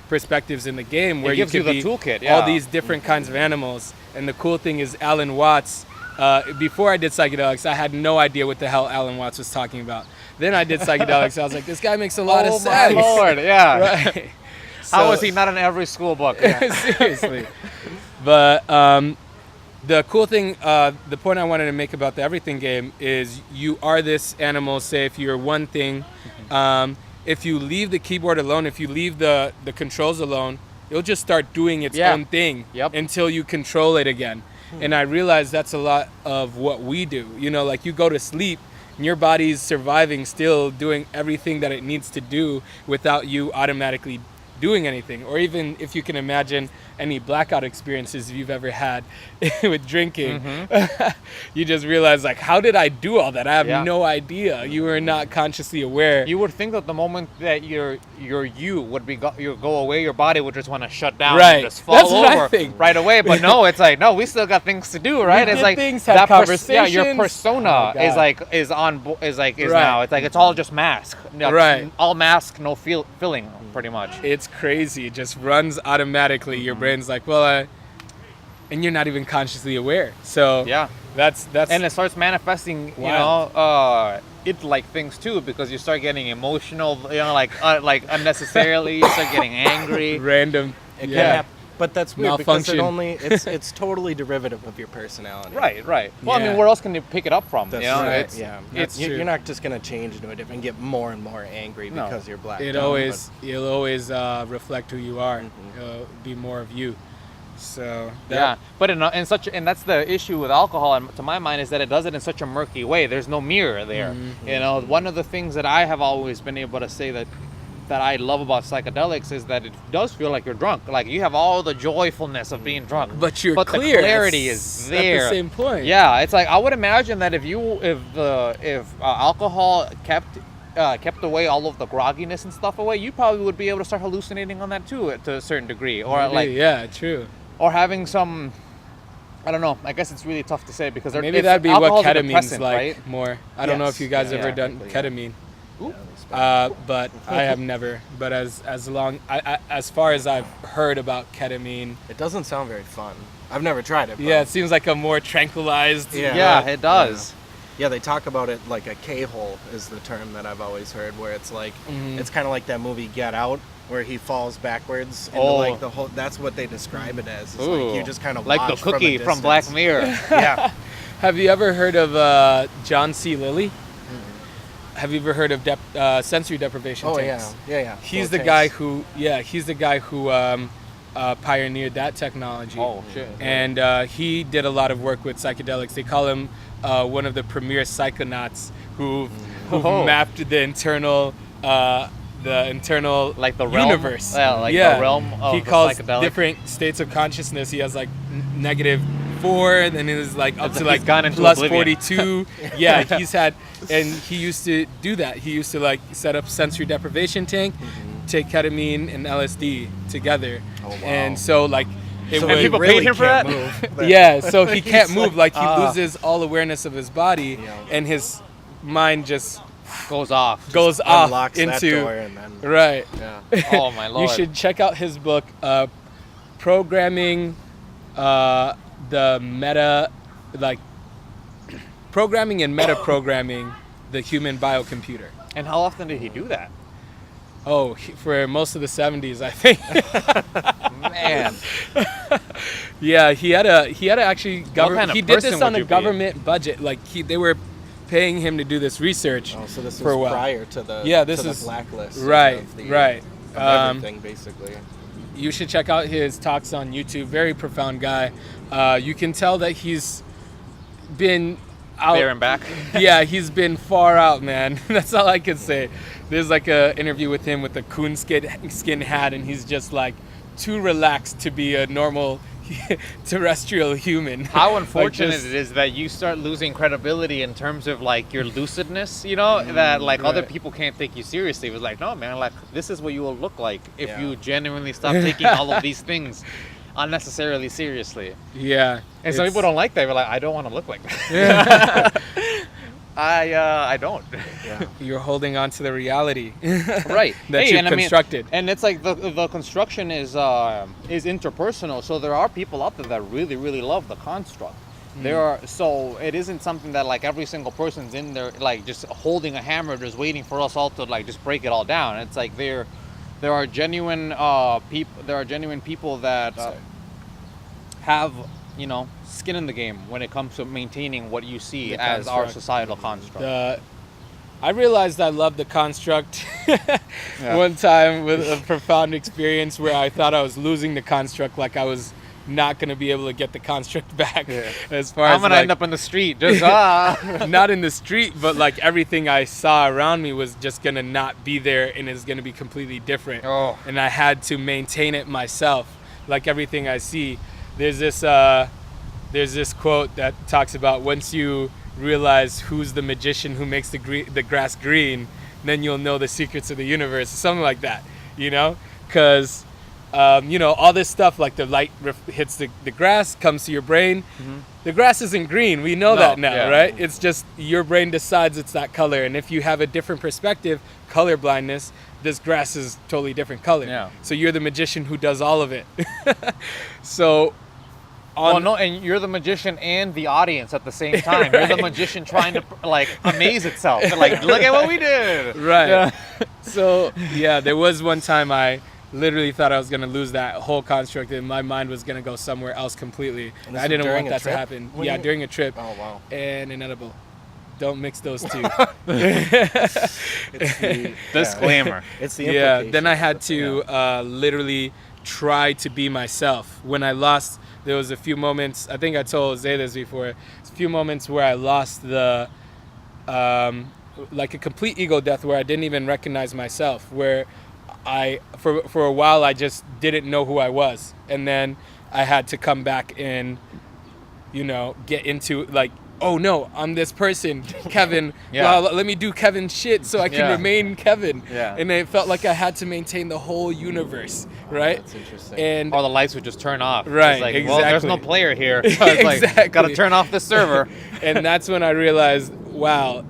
perspectives in the game, where you can be toolkit, all these different kinds of animals. And the cool thing is, Alan Watts, before I did psychedelics, I had no idea what the hell Alan Watts was talking about. Then I did psychedelics, I was like, this guy makes a lot of sense. Oh my Lord, yeah. Right. How was he not in every school book? Yeah. Seriously. But the cool thing, the point I wanted to make about the Everything game is, you are this animal. Say if you're one thing, if you leave the keyboard alone, if you leave the controls alone, it'll just start doing its own thing until you control it again. And I realize that's a lot of what we do. Like you go to sleep and your body's surviving, still doing everything that it needs to do without you automatically doing anything. Or even if you can imagine any blackout experiences you've ever had with drinking, you just realize, like, how did I do all that? I have no idea. You were not consciously aware. You would think that the moment that you would go away, your body would just want to shut down Right. and just fall That's what I over think. right away. But no, it's like, no, we still got things to do, right? We It's did like things, had that conversations. your persona Oh my God. is Right. now. It's like it's all just mask. Right. All mask, no filling, pretty much. It's crazy. It just runs automatically. Your brain's like, well, and you're not even consciously aware. So Yeah. that's And it starts manifesting, Wild. it like things too, because you start getting emotional, like unnecessarily. You start getting angry. random. It can Yeah. happen. But that's weird because Malfunction. it's totally derivative of your personality. Right. Well, I Yeah. mean, where else can you pick it up from? That's you know, right. it's That's true. You're not just gonna change into a different, get more and more angry No. because you're black. It'll always reflect who you are. Be more of you. So yeah, but and that's the issue with alcohol, and to my mind, is that it does it in such a murky way. There's no mirror there. You know, one of the things that I have always been able to say that I love about psychedelics is that it does feel like you're drunk. Like you have all the joyfulness of being drunk, But you're but clear. the clarity It's is there. At the same point. Yeah, it's like I would imagine that if alcohol kept away all of the grogginess and stuff away, you probably would be able to start hallucinating on that too, to a certain degree, or Maybe, like yeah, true. or having some. I don't know. I guess it's really tough to say because Maybe that'd be what alcohol's a ketamine's depressant, like right? more. I don't know if you guys Yes, ever yeah, done exactly, ketamine. Yeah. But I have never. But as far as I've heard about ketamine, It doesn't sound very fun. I've never tried it. But yeah, it seems like a more tranquilized. Yeah. Yeah, it does. Yeah, they talk about it like a K-hole is the term that I've always heard, where it's like, it's kind of like that movie Get Out, where he falls backwards into like the whole, that's what they describe it as. It's like you just kind of like watch the cookie from, a from Black distance. Mirror. Yeah. Have you ever heard of John C. Lilly? Have you ever heard of sensory deprivation Oh, tanks? yeah. He's Those the guy tanks. who's the guy who pioneered that technology. Oh shit. And he did a lot of work with psychedelics. They call him one of the premier psychonauts who mapped the internal Like the realm? universe. Yeah, like the realm of he the calls psychedelic. different states of consciousness. He has like -4, and then it was like up It's to like like he's gone into plus oblivion. 42. Yeah, he's had, and he used to do that. He used to like set up sensory deprivation tank, take ketamine and LSD together. Oh, wow. And so like it So would he people really paid him for can't that? move. yeah, so he can't He's move. Like he loses all awareness of his body, Yeah. and his mind just Goes off. goes off Unlocks that into door and then right. yeah. Oh my lord. You should check out his book, Programming the Meta, like Programming and Meta Programming the Human Biocomputer. And how often did he do that? Oh, for most of the 70s, I think. Man. Yeah, he had to actually kind of he did person this on would a you be? government budget. Like they were paying him to do this research. Oh, so this for a was while. prior to the This to is the blacklist. right, Of the, right. Of everything basically. You should check out his talks on YouTube. Very profound guy. You can tell that he's been out There and back. Yeah, he's been far out, man. That's all I can say. There's like a interview with him with a coonskin hat, and he's just like too relaxed to be a normal terrestrial human. How Like, unfortunate just- it is that you start losing credibility in terms of like your lucidness, you know, that like other right. people can't take you seriously. It was like, no man, like this is what you will look like if Yeah. you genuinely stop taking all of these things unnecessarily seriously. Yeah. And some it's- people don't like that. They're like, I don't want to look like that. I don't. Yeah. You're holding on to the reality Right. that you've and I mean- constructed. and it's like the construction is interpersonal, so there are people out there that really really love the construct. There are, so it isn't something that like every single person's in there like just holding a hammer just waiting for us all to like just break it all down. It's like there are genuine people that have, you know, skin in the game when it comes to maintaining what you see The as our construct. societal construct. I realized I loved the construct one time with a profound experience where I thought I was losing the construct, like I was not going to be able to get the construct back. Yeah. As far I'm as gonna like, end up in the street, just not in the street, but like everything I saw around me was just going to not be there and is going to be completely different. Oh. And I had to maintain it myself. Like everything I see, there's this quote that talks about once you realize who's the magician who makes the grass green, then you'll know the secrets of the universe, something like that, you know? Because, you know, all this stuff, like the light hits the grass, comes to your brain. Mm-hmm. The grass isn't green. We know No, that now, yeah. right? It's just your brain decides it's that color. And if you have a different perspective, color blindness, this grass is totally different color. Yeah. So you're the magician who does all of it. So... Oh no, and you're the magician and the audience at the same time. You're the magician trying to like amaze itself. Like, look at what we did. Right. Yeah. So yeah, there was one time I literally thought I was gonna lose that whole construct and my mind was gonna go somewhere else completely. And this I is didn't during want a that to trip? happen. When Yeah, you- during a trip. Oh wow. And an edible. Don't mix those two. It's the, Disclaimer. It's the Yeah. Then I implications. had to literally try to be myself. When I lost, there was a few moments. I think I told Jose this before. A few moments where I lost the, like a complete ego death, where I didn't even recognize myself. Where I, for a while, I just didn't know who I was, and then I had to come back and, you know, get into like, oh no, I'm this person, Kevin. Yeah. Well, let me do Kevin shit so I can Yeah. remain Kevin. Yeah. And it felt like I had to maintain the whole universe, right? That's interesting. And Or the lights would just turn off. Right, It's like, well, there's no exactly. player here. So it's like, Exactly. gotta turn off the server. and that's when I realized, wow,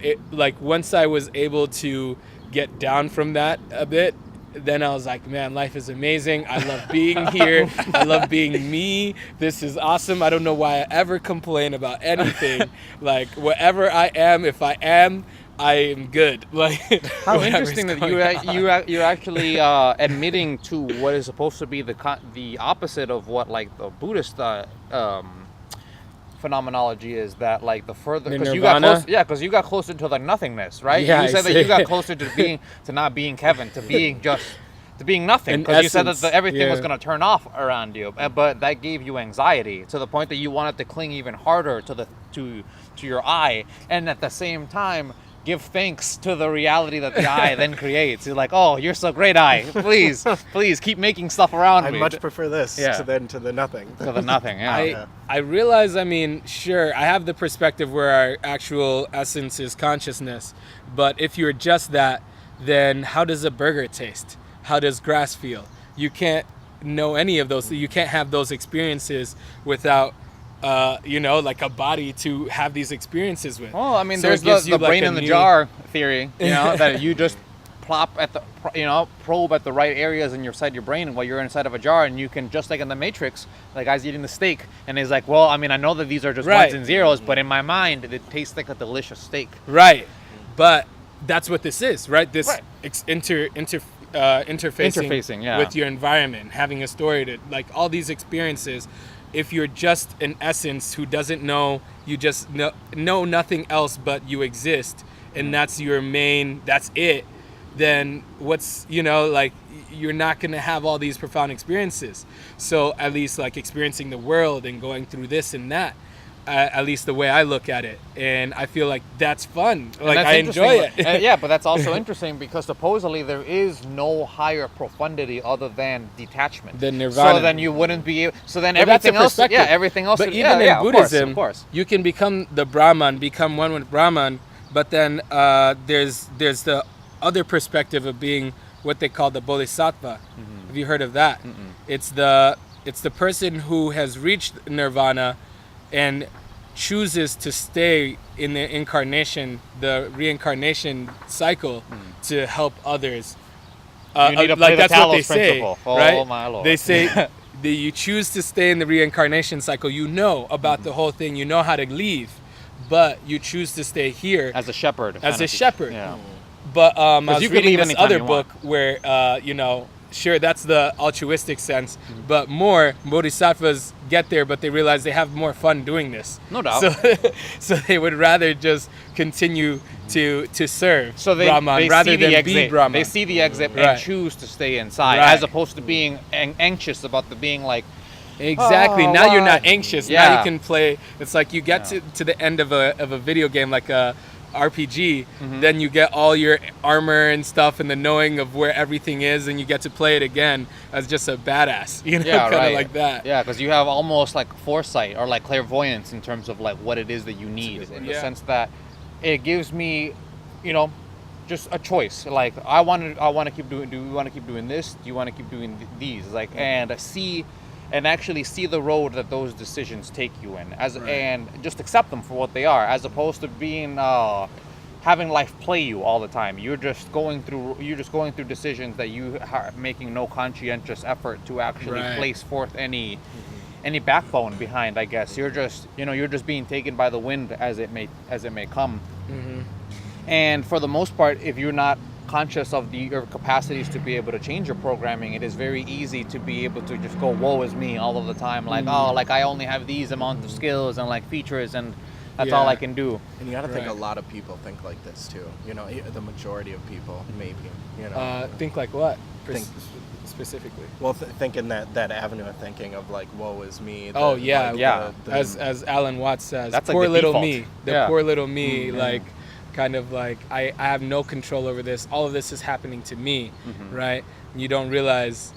it like once I was able to get down from that a bit, then I was like, man, life is amazing. I love being here. I love being me. This is awesome. I don't know why I ever complain about anything. Like whatever I am, if I am, I am good. Like How whatever's interesting that going you're actually admitting to what is supposed to be the opposite of what like the Buddhist phenomenology is, that like the further, The because you got nirvana? close, because you got closer to the nothingness, right? Yeah, You I said that see. you got closer to not being Kevin, to being just to being nothing, In because you said that essence, everything was yeah. going to turn off around you, but that gave you anxiety to the point that you wanted to cling even harder to your eye, and at the same time give thanks to the reality that the eye then creates. You're like, oh, you're so great, eye. Please keep making stuff around I me. much prefer this Yeah. to the nothing. to the nothing. Yeah. I realize, I mean, sure, I have the perspective where our actual essence is consciousness, but if you're just that, then how does a burger taste? How does grass feel? You can't know any of those. You can't have those experiences without, you know, like a body to have these experiences with. Well, I mean, So there's it gives the you, like, brain a in the new- jar theory, you know, that you just plop at the, probe at the right areas inside your brain while you're inside of a jar, and you can, just like in the Matrix, the guy's eating the steak, and he's like, well, I mean, I know that these are just Right. ones and zeros, but in my mind, it tastes like a delicious steak. Right, but that's what this is, right? This Right. interfacing yeah. with your environment, having a story to, like, all these experiences. If you're just an essence who doesn't know, you just know nothing else but you exist, and that's your main, that's it, then what's, you know, like, you're not going to have all these profound experiences. So at least, like, experiencing the world and going through this and that, at least the way I look at it, and I feel like that's fun. And Like, that's I enjoy interesting. it. Yeah, but that's also interesting because supposedly there is no higher profundity other than detachment. Than nirvana. So then you wouldn't be able. So then Well, that's a everything else. perspective. Yeah, everything else. But yeah, even yeah, in of course, Buddhism, of course. you can become the Brahman, become one with Brahman, but then there's the other perspective of being what they call the Bodhisattva. Mm-hmm. Have you heard of that? It's the person who has reached nirvana and chooses to stay in the incarnation, the reincarnation cycle, to help others. You need to play the that's what they Talos say, principle. Oh, right? my Lord. They say that you choose to stay in the reincarnation cycle. You know about the whole thing. You know how to leave, but you choose to stay here As a shepherd. as kind a of- shepherd. Yeah. But I was you could reading leave this anytime other you book want. where, you know, sure, that's the altruistic sense, but more bodhisattvas get there, but they realize they have more fun doing this. No doubt. So they would rather just continue to serve So they Brahman see rather the than exit. be Brahman. They see the exit Right. and choose to stay inside, Right. as opposed to being anxious about being like, Exactly. Oh, Now you're not why? anxious. Now Yeah. you can play. It's like you get to the end of a video game, like a RPG. Then you get all your armor and stuff, and the knowing of where everything is, and you get to play it again as just a badass. You know, Yeah, kind of right. like that. Yeah, because you have almost like foresight or like clairvoyance in terms of like what it is that you need, in the Yeah. sense that it gives me, you know, just a choice. Like I want to keep doing. Do we want to keep doing this? Do you want to keep doing these? Like and actually see the road that those decisions take you in, and just accept them for what they are, as opposed to being having life play you all the time. You're just going through decisions that you are making no conscientious effort to actually place forth any backbone behind. I guess you're just being taken by the wind as it may come. And for the most part, if you're not conscious of your capacities to be able to change your programming, it is very easy to be able to just go, woe is me, all of the time. Like, oh, like I only have these amount of skills and like features, and that's all I can do. And you got to think a lot of people think like this too. You know, the majority of people, maybe. You know, Think like what? Think- Specifically. well, thinking that avenue of thinking of like, woe is me. Oh yeah, yeah. As Alan Watts says, That's like poor the little default. me. The Yeah. poor little me, like kind of like I have no control over this. All of this is happening to me, right? And you don't realize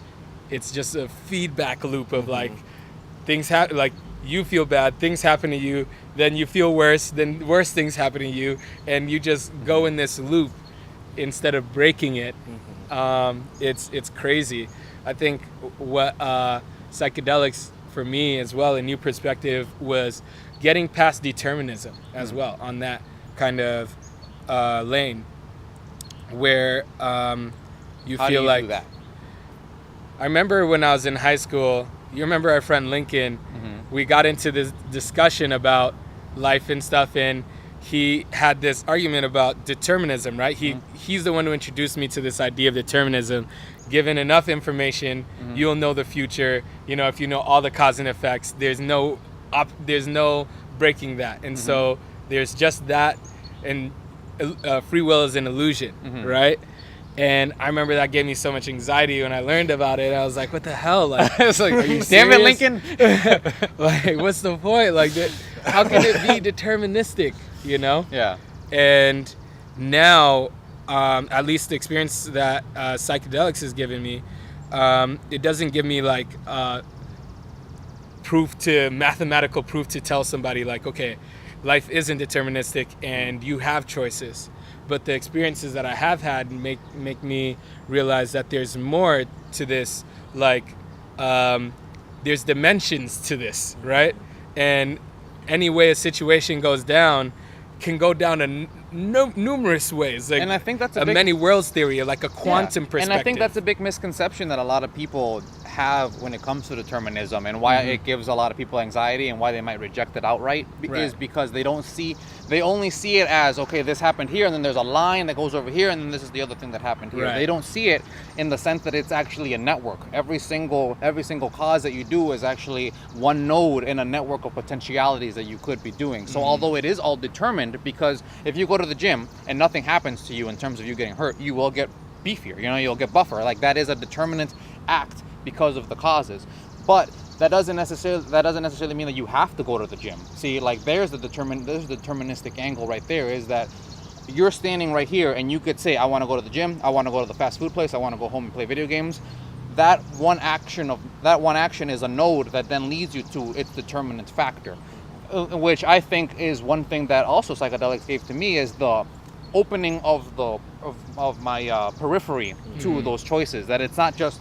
it's just a feedback loop of like things happen. Like you feel bad, things happen to you, then you feel worse, then worse things happen to you, and you just go in this loop instead of breaking it. It's crazy. I think what psychedelics for me as well, a new perspective, was getting past determinism as well on that kind of lane where you How feel do you like do that? I remember when I was in high school, you remember our friend Lincoln, we got into this discussion about life and stuff, and he had this argument about determinism, right? He's the one who introduced me to this idea of determinism. Given enough information, you'll know the future. You know, if you know all the cause and effects, there's no breaking that. And so there's just that, and free will is an illusion, right? And I remember that gave me so much anxiety when I learned about it. I was like, what the hell? Like, It's like, are you damn it, serious? Lincoln. Like, what's the point? Like, how can it be deterministic, you know? Yeah. And now, at least the experience that psychedelics has given me, it doesn't give me like mathematical proof to tell somebody like, okay, life isn't deterministic and you have choices. But the experiences that I have had make me realize that there's more to this. Like, there's dimensions to this, right? And any way a situation goes down can go down in numerous ways. Like, And I think that's a many worlds theory, like a quantum perspective. And I think that's a big misconception that a lot of people have when it comes to determinism, and why it gives a lot of people anxiety and why they might reject it outright is because they only see it as, okay, this happened here, and then there's a line that goes over here, and then this is the other thing that happened here. Right. They don't see it in the sense that it's actually a network. Every single cause that you do is actually one node in a network of potentialities that you could be doing. So although it is all determined, because if you go to the gym and nothing happens to you in terms of you getting hurt, you will get beefier, you'll get buffer. Like, that is a determinant act because of the causes. But that doesn't necessarily mean that you have to go to the gym. See, like, there's the deterministic angle right there, is that you're standing right here and you could say, I want to go to the gym, I want to go to the fast food place, I want to go home and play video games. That one action is a node that then leads you to its determinant factor, which I think is one thing that also psychedelics gave to me, is the opening of my periphery to those choices. That it's not just,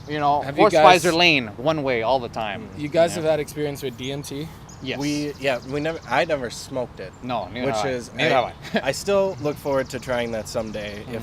Have you horse guys- visor lane one way all the time. You guys have had experience with DMT? Yes. I never smoked it. No, neither Which have I. is, Neither have I. I still look forward to trying that someday if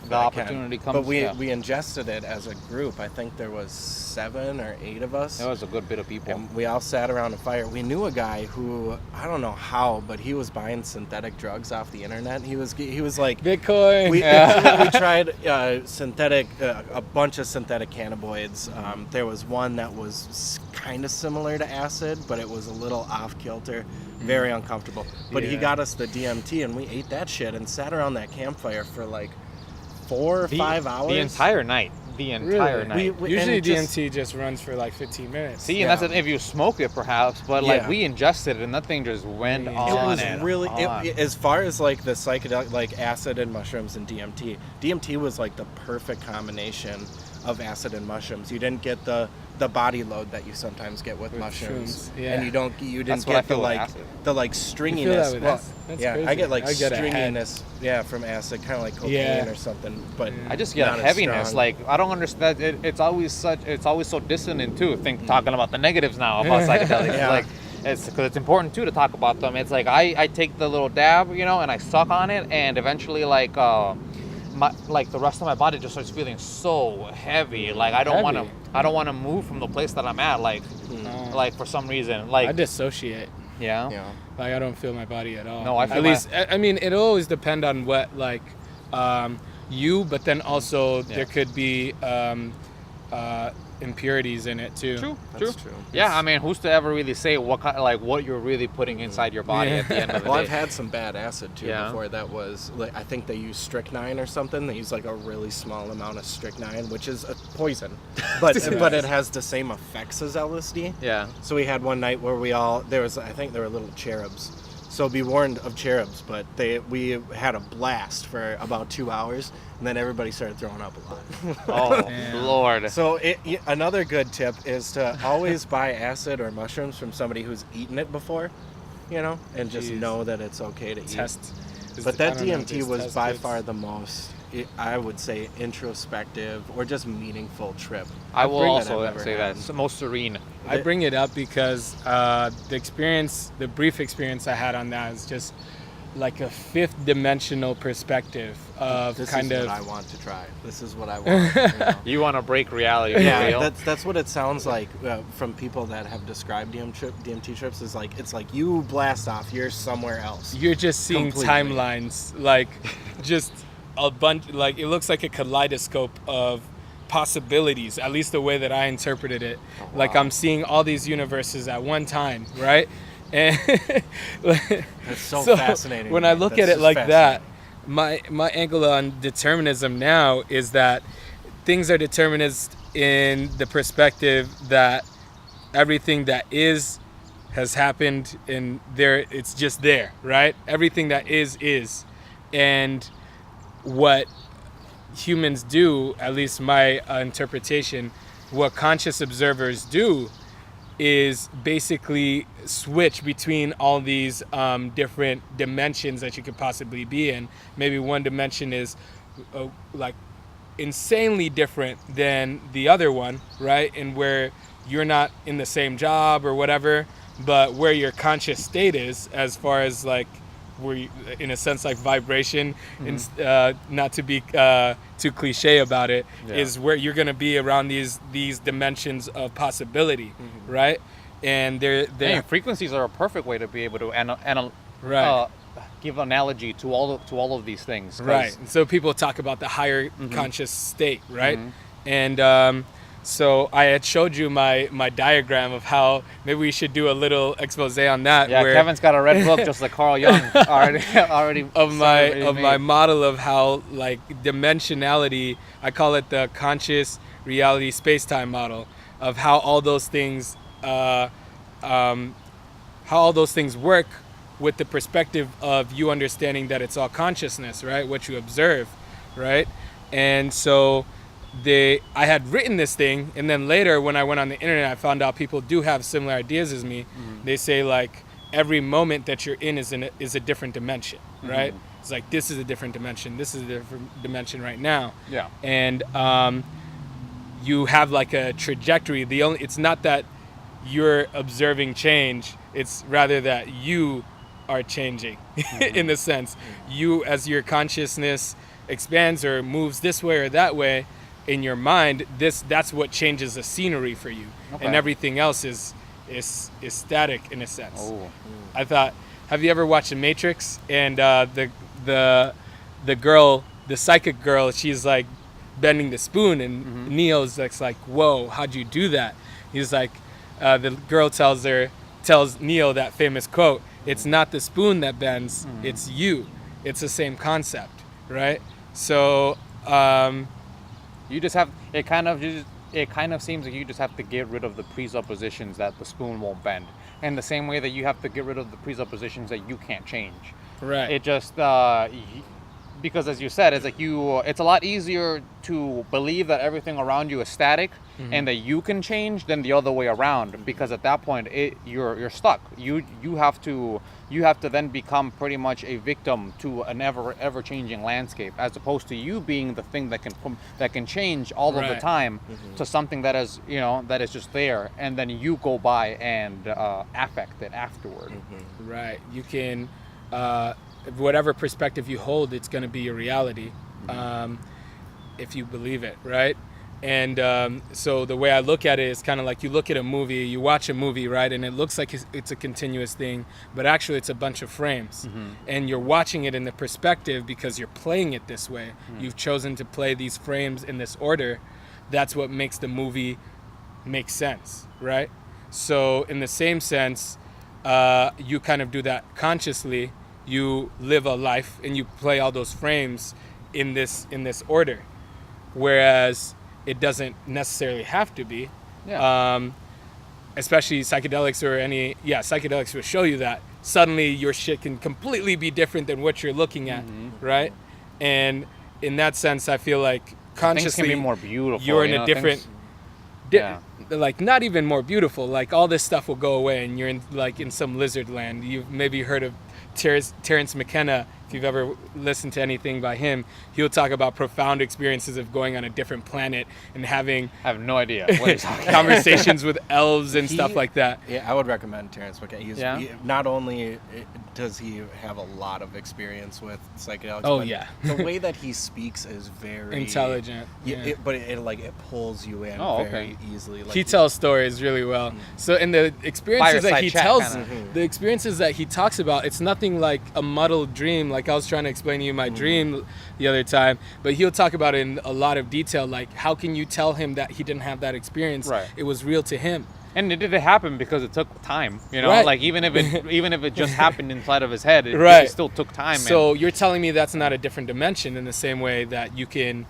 The I opportunity can. comes, But we yeah. we ingested it as a group. I think there was 7 or 8 of us. There was a good bit of people. And we all sat around a fire. We knew a guy who, I don't know how, but he was buying synthetic drugs off the internet. He was like, Bitcoin. we tried a bunch of synthetic cannabinoids. There was one that was kind of similar to acid, but it was a little off kilter, very uncomfortable. But he Yeah. got us the DMT, and we ate that shit and sat around that campfire for like 4 or 5 hours. The entire night. the entire Really? night. Usually and just- DMT just runs for like 15 minutes. See, and that's if you smoke it, perhaps. But like Yeah. we ingested it, and that thing just went It It on was and really on. as far as like the psychedelic, like acid and mushrooms and DMT. DMT was like the perfect combination of acid and mushrooms. You didn't get the body load that you sometimes get with mushrooms, shrooms, yeah. and you didn't That's what I get the feel with like acid. the like You feel stringiness. that with Well, acid? That's yeah, I crazy. get like I get a head. stringiness, yeah, from acid, kind of like cocaine Yeah. or something. But I just get not a as heaviness. strong. Like I don't understand. It's always so dissonant too. Talking about the negatives now about psychedelics. Yeah. Like it's because it's important too to talk about them. It's like I take the little dab, and I suck on it, and eventually like the rest of my body just starts feeling so heavy. Like I don't want to move from the place that I'm at. Like for some reason. Like I dissociate. yeah. yeah. Like I don't feel my body at all. No, I feel at least. I mean, it'll always depend on what like you, but then also there could be impurities in it too. True. That's true. Yeah, I mean, who's to ever really say what you're really putting inside your body at the end of the Well, day? I've had some bad acid too Yeah. before. That was like I think they use strychnine or something. They use like a really small amount of strychnine, which is a poison, but it has the same effects as LSD. Yeah. So we had one night where I think there were little cherubs. So be warned of cherubs, but we had a blast for about 2 hours, and then everybody started throwing up a lot. Oh Damn. Lord. So another good tip is to always buy acid or mushrooms from somebody who's eaten it before, and just Jeez. know that it's okay to eat. Test. But that I don't know, DMT these was test by kits. far the most, I would say, introspective or just meaningful trip. I will That also I've ever say had. that it's the most serene. I bring it up because the brief experience I had on that is just like a fifth dimensional perspective of This kind is of what I want to try. This is what I want. You want to break reality? for Yeah, real? that's what it sounds like from people that have described DMT trips. Is like it's like you blast off, you're somewhere else. you're just seeing Completely. timelines, like just a bunch, like it looks like a kaleidoscope of possibilities, at least the way that I interpreted it. Like I'm seeing all these universes at one time, right? And That's so fascinating. when I look That's at it just like that, fascinating. my angle on determinism now is that things are determinist in the perspective that everything that is has happened and there it's just there, right? Everything that is. And what humans do, at least my interpretation, what conscious observers do is basically switch between all these different dimensions that you could possibly be in. Maybe one dimension is like insanely different than the other one, right? And where you're not in the same job or whatever, but where your conscious state is, as far as like where you, in a sense like vibration, and not to be too cliche about it, is where you're gonna be around these dimensions of possibility, right? And they're Hey, frequencies are a perfect way to be able to right. Give analogy to all of these things. 'cause- Right. And so people talk about the higher conscious state, right? And so I had showed you my diagram of how maybe we should do a little expose on that. Yeah, where Kevin's got a red book just like Carl Jung already of my made. model of how like dimensionality, I call it the conscious reality space-time model of how all those things work with the perspective of you understanding that it's all consciousness, right? What you observe, right? And so I had written this thing, and then later when I went on the internet, I found out people do have similar ideas as me. They say like every moment that you're in is a different dimension, right? It's like this is a different dimension, this is a different dimension right now. Yeah. And you have like a trajectory. It's not that you're observing change, it's rather that you are changing in the sense you, as your consciousness expands or moves this way or that way in your mind, that's what changes the scenery for you. Okay. And everything else is static in a sense. Oh. I thought, have you ever watched The Matrix? And the girl, the psychic girl, she's like bending the spoon, and Neo's like, whoa, how'd you do that? He's like, the girl tells Neo that famous quote, it's not the spoon that bends, it's you. It's the same concept, right? So You just have it kind of seems like you just have to get rid of the presuppositions that the spoon won't bend, in the same way that you have to get rid of the presuppositions that you can't change. Right. It just because, as you said, it's like it's a lot easier to believe that everything around you is static and that you can change than the other way around, because at that point you're stuck. You have to then become pretty much a victim to an ever changing landscape, as opposed to you being the thing that can change all of the time to something that is just there, and then you go by and affect it afterward. Right. You can whatever perspective you hold, it's going to be your reality, if you believe it, right? And so the way I look at it is kind of like you look at a movie, you watch a movie, right? And it looks like it's a continuous thing, but actually it's a bunch of frames. And you're watching it in the perspective because you're playing it this way. You've chosen to play these frames in this order. That's what makes the movie make sense, right? So in the same sense, you kind of do that consciously. You live a life and you play all those frames in this order, whereas it doesn't necessarily have to be. Especially psychedelics psychedelics will show you that suddenly your shit can completely be different than what you're looking at, right? And in that sense, I feel like consciously things can be more beautiful. You're in a different like not even more beautiful, like all this stuff will go away and you're in some lizard land. You've maybe heard of Terrence McKenna. If you've ever listened to anything by him, he'll talk about profound experiences of going on a different planet and having I have no idea what he's talking conversations with elves and stuff like that. Yeah, I would recommend Terrence McKenna. Not only does he have a lot of experience with psychedelics, but the way that he speaks is very intelligent. But it pulls you in very easily. Like he tells stories really well. So in the experiences that he tells, the experiences that he talks about, it's nothing like a muddled dream. Like I was trying to explain to you my dream the other time, but he'll talk about it in a lot of detail. Like, how can you tell him that he didn't have that experience? Right. It was real to him. And it didn't happen because it took time, Like even if it just happened inside of his head, it still took time. So you're telling me that's not a different dimension in the same way that you can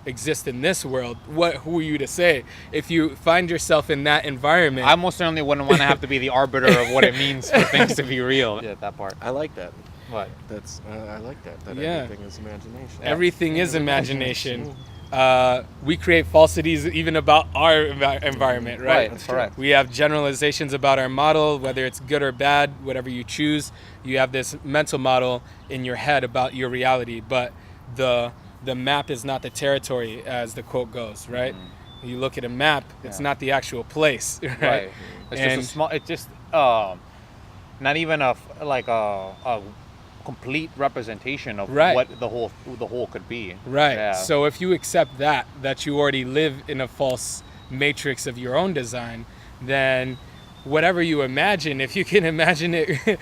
exist in this world. Who are you to say? If you find yourself in that environment, I most certainly wouldn't want to have to be the arbiter of what it means for things to be real. Yeah, that part. I like that. What? That's I like that. Everything is imagination. Everything is imagination. We create falsities even about our environment, right? That's correct. We have generalizations about our model, whether it's good or bad, whatever you choose. You have this mental model in your head about your reality, but the map is not the territory, as the quote goes, right? You look at a map, it's not the actual place, right? It's just a small. It's just not even a complete representation of what the whole could be. Right. Yeah. So if you accept that you already live in a false matrix of your own design, then whatever you imagine, if you can imagine it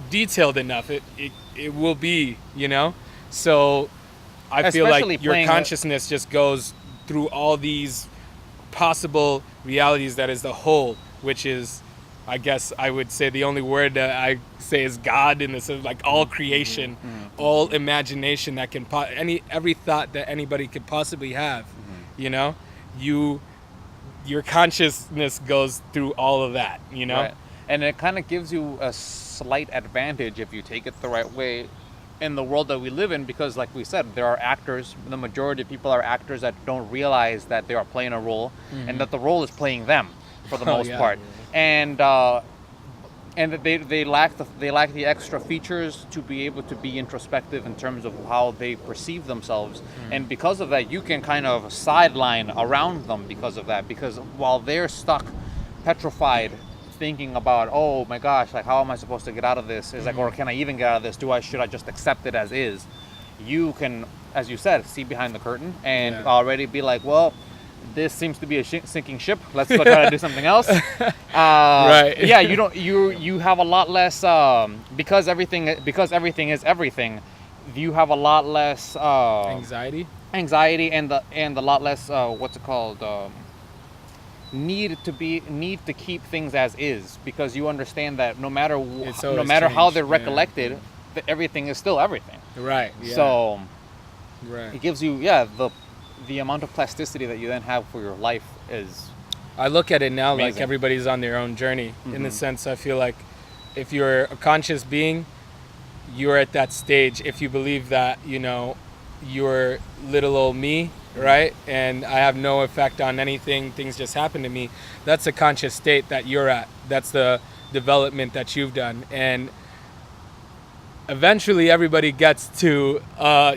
detailed enough, it will be, So I feel like your consciousness just goes through all these possible realities that is the whole, which is, I guess I would say the only word that I say is God, in this, like all creation, all imagination that can every thought that anybody could possibly have, your consciousness goes through all of that, Right. And it kind of gives you a slight advantage if you take it the right way in the world that we live in, because like we said, there are actors. The majority of people are actors that don't realize that they are playing a role and that the role is playing them for the most part. And that they lack the extra features to be able to be introspective in terms of how they perceive themselves. And because of that, you can kind of sideline around them because of that. Because while they're stuck, petrified, thinking about, oh my gosh, like how am I supposed to get out of this? Is like, or can I even get out of this? Should I just accept it as is? You can, as you said, see behind the curtain and already be like, well, this seems to be a sinking ship. Let's go try to do something else. Right. Yeah, you have a lot less because everything is everything. You have a lot less anxiety, and a lot less need to keep things as is, because you understand that no matter how they're recollected, that everything is still everything. Right. Yeah. So Right. it gives you the amount of plasticity that you then have for your life is I look at it now like amazing. everybody's on their own journey. In the sense, I feel like if you're a conscious being, you're at that stage. If you believe that, you know, you're little old me, right? And I have no effect on anything. Things just happen to me. That's a conscious state that you're at. That's the development that you've done. And eventually everybody gets to,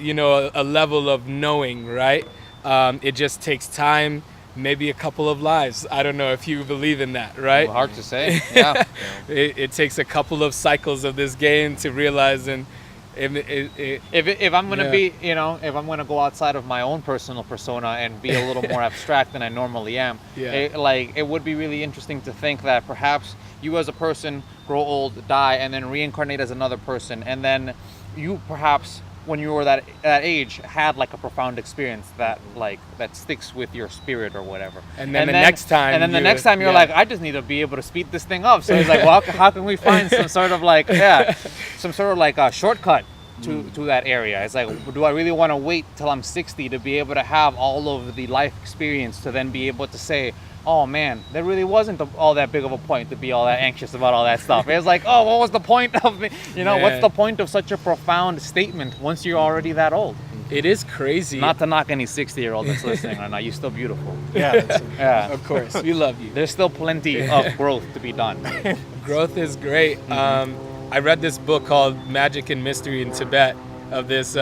you know, a level of knowing, right? It just takes time, maybe a couple of lives. I don't know if you believe in that, right? hard to say. Yeah. It takes a couple of cycles of this game to realize, and If I'm gonna be, you know, if I'm gonna go outside of my own personal persona and be a little more abstract than I normally am, it would be really interesting to think that perhaps you as a person grow old, die, and then reincarnate as another person, and then you perhaps when you were that age had like a profound experience that sticks with your spirit or whatever. And then the next time you're like, I just need to be able to speed this thing up. So it's like, well, how can we find some sort of like a shortcut to that area? It's like, do I really want to wait till I'm 60 to be able to have all of the life experience to then be able to say, oh man, there really wasn't all that big of a point to be all that anxious about all that stuff. It's like, oh, what was the point of me? You know, what's the point of such a profound statement once you're already that old? It is crazy. Not to knock any 60-year-old that's listening right now. You're still beautiful. Yeah. Of course, we love you. There's still plenty of growth to be done. Growth is great. I read this book called Magic and Mystery in Tibet of this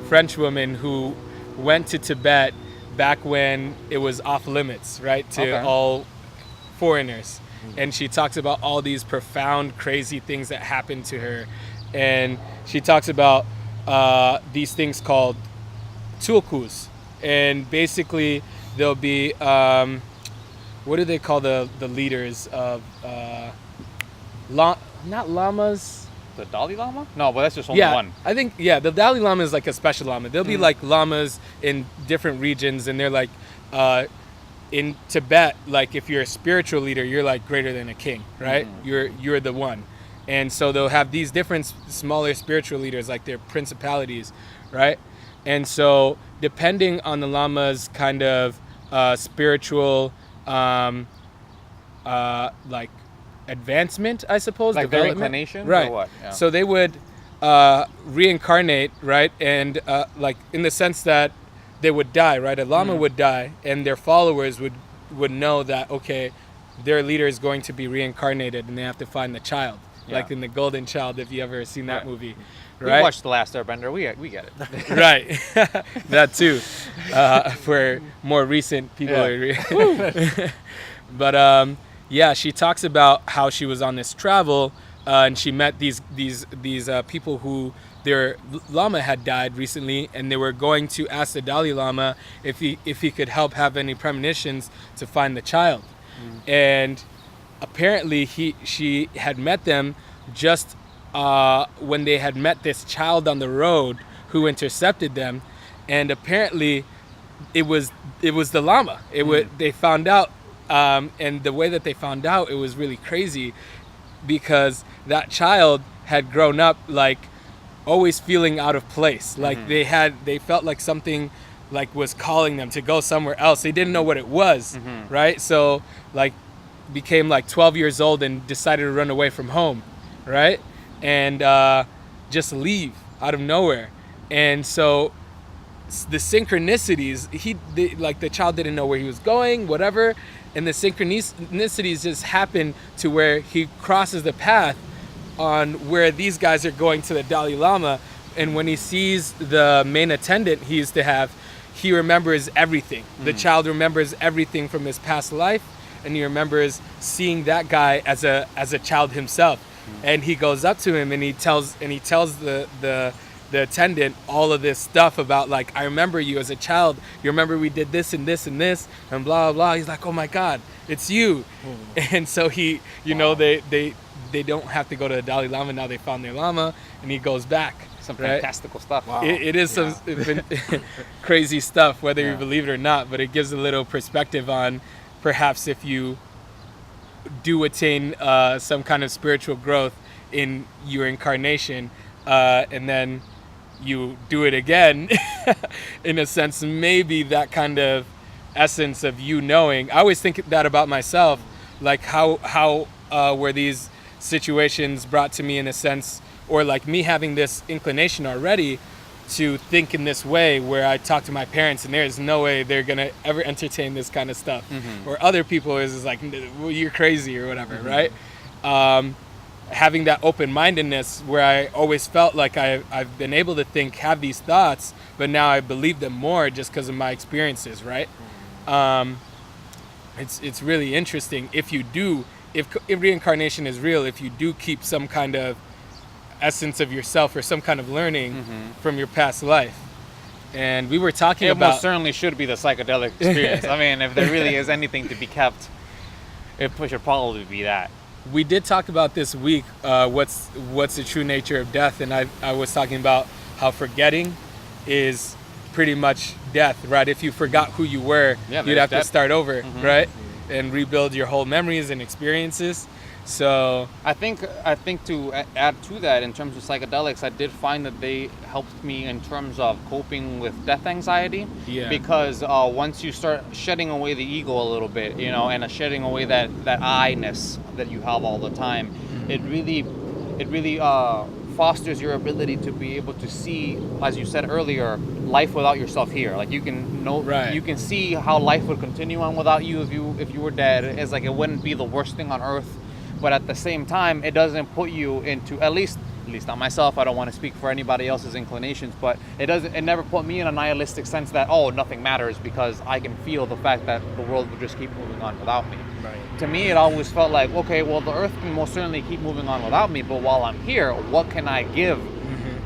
French woman who went to Tibet back when it was off limits, right, to all foreigners. And she talks about all these profound, crazy things that happened to her. And she talks about these things called tulkus. And basically, there'll be, what do they call the leaders of, not llamas? The Dalai Lama? No, but that's just only one. I think, the Dalai Lama is like a special Lama. There'll be like lamas in different regions, and they're like, in Tibet, like if you're a spiritual leader, you're like greater than a king, right? You're the one. And so they'll have these different smaller spiritual leaders, like they're principalities, right? And so depending on the Lama's kind of spiritual, like advancement, I suppose, like their development. inclination, right? Or what? Yeah. So they would reincarnate, right? And like in the sense that they would die, right? A lama would die, and their followers would know that, okay, their leader is going to be reincarnated, and they have to find the child, like in the Golden Child, if you ever seen that movie, right? We watched The Last Airbender. We get it. Right, that too. For more recent people, but yeah, she talks about how she was on this travel, and she met these people who their Lama had died recently, and they were going to ask the Dalai Lama if he could help have any premonitions to find the child. And apparently she had met them just when they had met this child on the road who intercepted them, and apparently it was the Lama. They found out. And the way that they found out, it was really crazy, because that child had grown up like always feeling out of place. Like they felt like something like was calling them to go somewhere else. They didn't know what it was, right? So like became like 12 years old and decided to run away from home, right? And just leave out of nowhere. And so the synchronicities, like the child didn't know where he was going, whatever. And the synchronicities just happen to where he crosses the path on where these guys are going to the Dalai Lama. And when he sees the main attendant he used to have, he remembers everything. The child remembers everything from his past life, and he remembers seeing that guy as a child himself. And he goes up to him and he tells the attendant all of this stuff about, like, I remember you as a child. You remember we did this and this and this and blah blah blah. He's like, oh my God, it's you. And so he, they don't have to go to the Dalai Lama now. They found their Lama, and he goes back. Some fantastical stuff. Wow. It is some crazy stuff, whether you believe it or not. But it gives a little perspective on perhaps if you do attain some kind of spiritual growth in your incarnation, and then you do it again, in a sense, maybe that kind of essence of you knowing. I always think that about myself, like how were these situations brought to me in a sense, or like me having this inclination already to think in this way where I talk to my parents and there's no way they're gonna ever entertain this kind of stuff, or other people is like, well, you're crazy or whatever, right? Having that open-mindedness where I always felt like I've been able to have these thoughts, but now I believe them more just because of my experiences, right? It's really interesting if reincarnation is real, if you do keep some kind of essence of yourself or some kind of learning from your past life. And we were talking It about... most certainly should be the psychedelic experience. I mean, if there really is anything to be kept, it should probably be that. We did talk about this week, what's the true nature of death, and I was talking about how forgetting is pretty much death, right? If you forgot who you were, you'd have to start over, right? And rebuild your whole memories and experiences. So I think to add to that, in terms of psychedelics, I did find that they helped me in terms of coping with death anxiety. Yeah. Because once you start shedding away the ego a little bit, and shedding away that I-ness that you have all the time, it really fosters your ability to be able to see, as you said earlier, life without yourself here. Like you can see how life would continue on without you if you were dead. It's like it wouldn't be the worst thing on earth. But at the same time, it doesn't put you into, at least not myself, I don't want to speak for anybody else's inclinations, but it never put me in a nihilistic sense that, nothing matters, because I can feel the fact that the world will just keep moving on without me. Right. To me, it always felt like, okay, well, the earth can most certainly keep moving on without me, but while I'm here, what can I give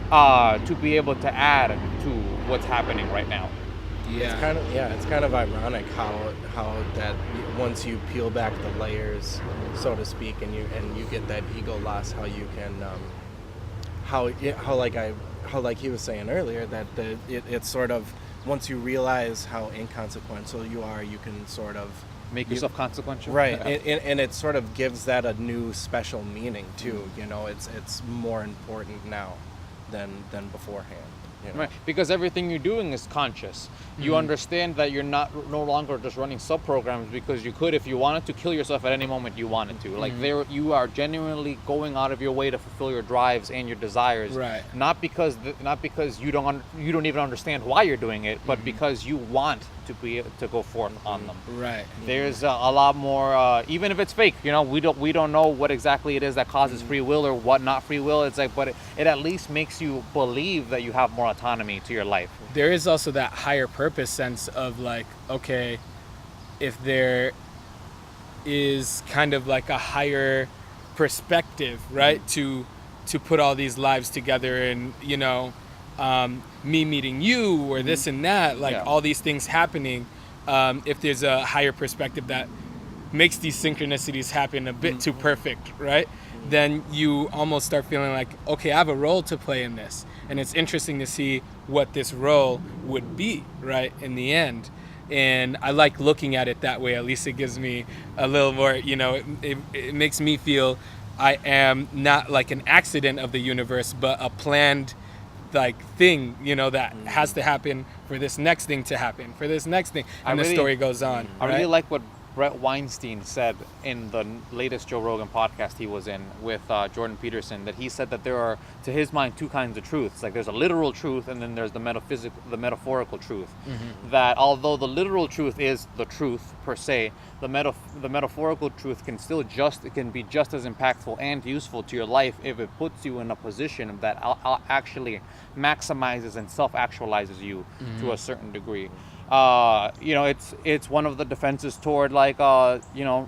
to be able to add to what's happening right now? Yeah. It's kind of ironic how that once you peel back the layers, so to speak, and you get that ego loss, how you can how like he was saying earlier, that it's sort of, once you realize how inconsequential you are, you can sort of Make yourself consequential. Right, and it sort of gives that a new special meaning too. It's more important now than beforehand. Right, because everything you're doing is conscious. You understand that you're no longer just running sub-programs because you could, if you wanted to, kill yourself at any moment you wanted to. Like you are genuinely going out of your way to fulfill your drives and your desires. Right. Not because you don't even understand why you're doing it, but because you want to be able to go forth on them. Right. There's a lot more, even if it's fake. We don't know what exactly it is that causes free will or what not free will. It's like, but it at least makes you believe that you have more autonomy to your life. There is also that higher purpose sense of like, okay, if there is kind of like a higher perspective, right, to put all these lives together, and me meeting you or this and that, like all these things happening, if there's a higher perspective that makes these synchronicities happen a bit too perfect, right, then you almost start feeling like, okay, I have a role to play in this. And it's interesting to see what this role would be, right, in the end. And I like looking at it that way. At least it gives me a little more, it makes me feel I am not like an accident of the universe, but a planned like thing, that has to happen for this next thing to happen, for this next thing. And the story goes on. I really like what Brett Weinstein said in the latest Joe Rogan podcast he was in with Jordan Peterson, that he said that there are, to his mind, two kinds of truths. Like there's a literal truth, and then there's the metaphorical truth. That although the literal truth is the truth per se, the metaphorical truth can be just as impactful and useful to your life if it puts you in a position that actually maximizes and self-actualizes you to a certain degree. It's one of the defenses toward like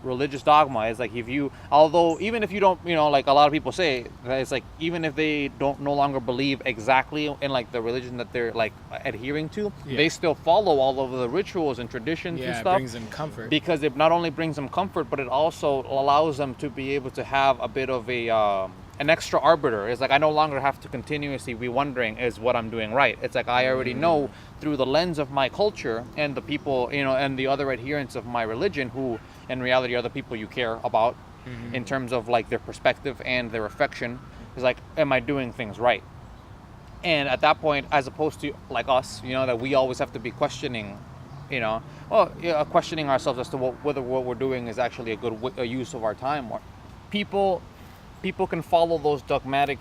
religious dogma. It's like even if you don't, like a lot of people say, it's like even if they don't no longer believe exactly in like the religion that they're like adhering to, they still follow all of the rituals and traditions and stuff. Yeah, it brings them comfort. Because it not only brings them comfort, but it also allows them to be able to have a bit of an extra arbiter. It's like I no longer have to continuously be wondering, is what I'm doing right? It's like I already know through the lens of my culture and the people, and the other adherents of my religion, who in reality are the people you care about in terms of like their perspective and their affection. It's like, am I doing things right? And at that point, as opposed to like us, that we always have to be questioning, questioning ourselves as to whether what we're doing is actually a good use of our time. Or people can follow those dogmatic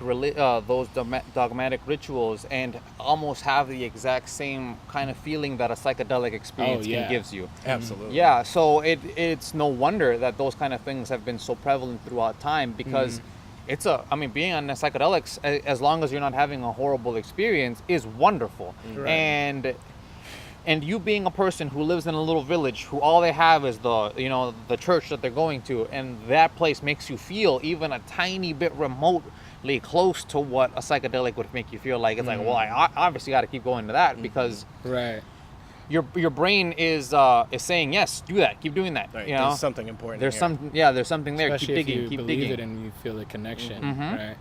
rituals and almost have the exact same kind of feeling that a psychedelic experience gives you. Absolutely. Yeah, so it's no wonder that those kind of things have been so prevalent throughout time, because being on the psychedelics, as long as you're not having a horrible experience, is wonderful. Right. And you being a person who lives in a little village, who all they have is the church that they're going to, and that place makes you feel even a tiny bit remotely close to what a psychedelic would make you feel like. It's like, well, I obviously got to keep going to that, because your brain is saying, yes, do that, keep doing that. Right. There's something important. There's something there. Especially keep digging, if you keep believe digging. it and you feel the connection, right?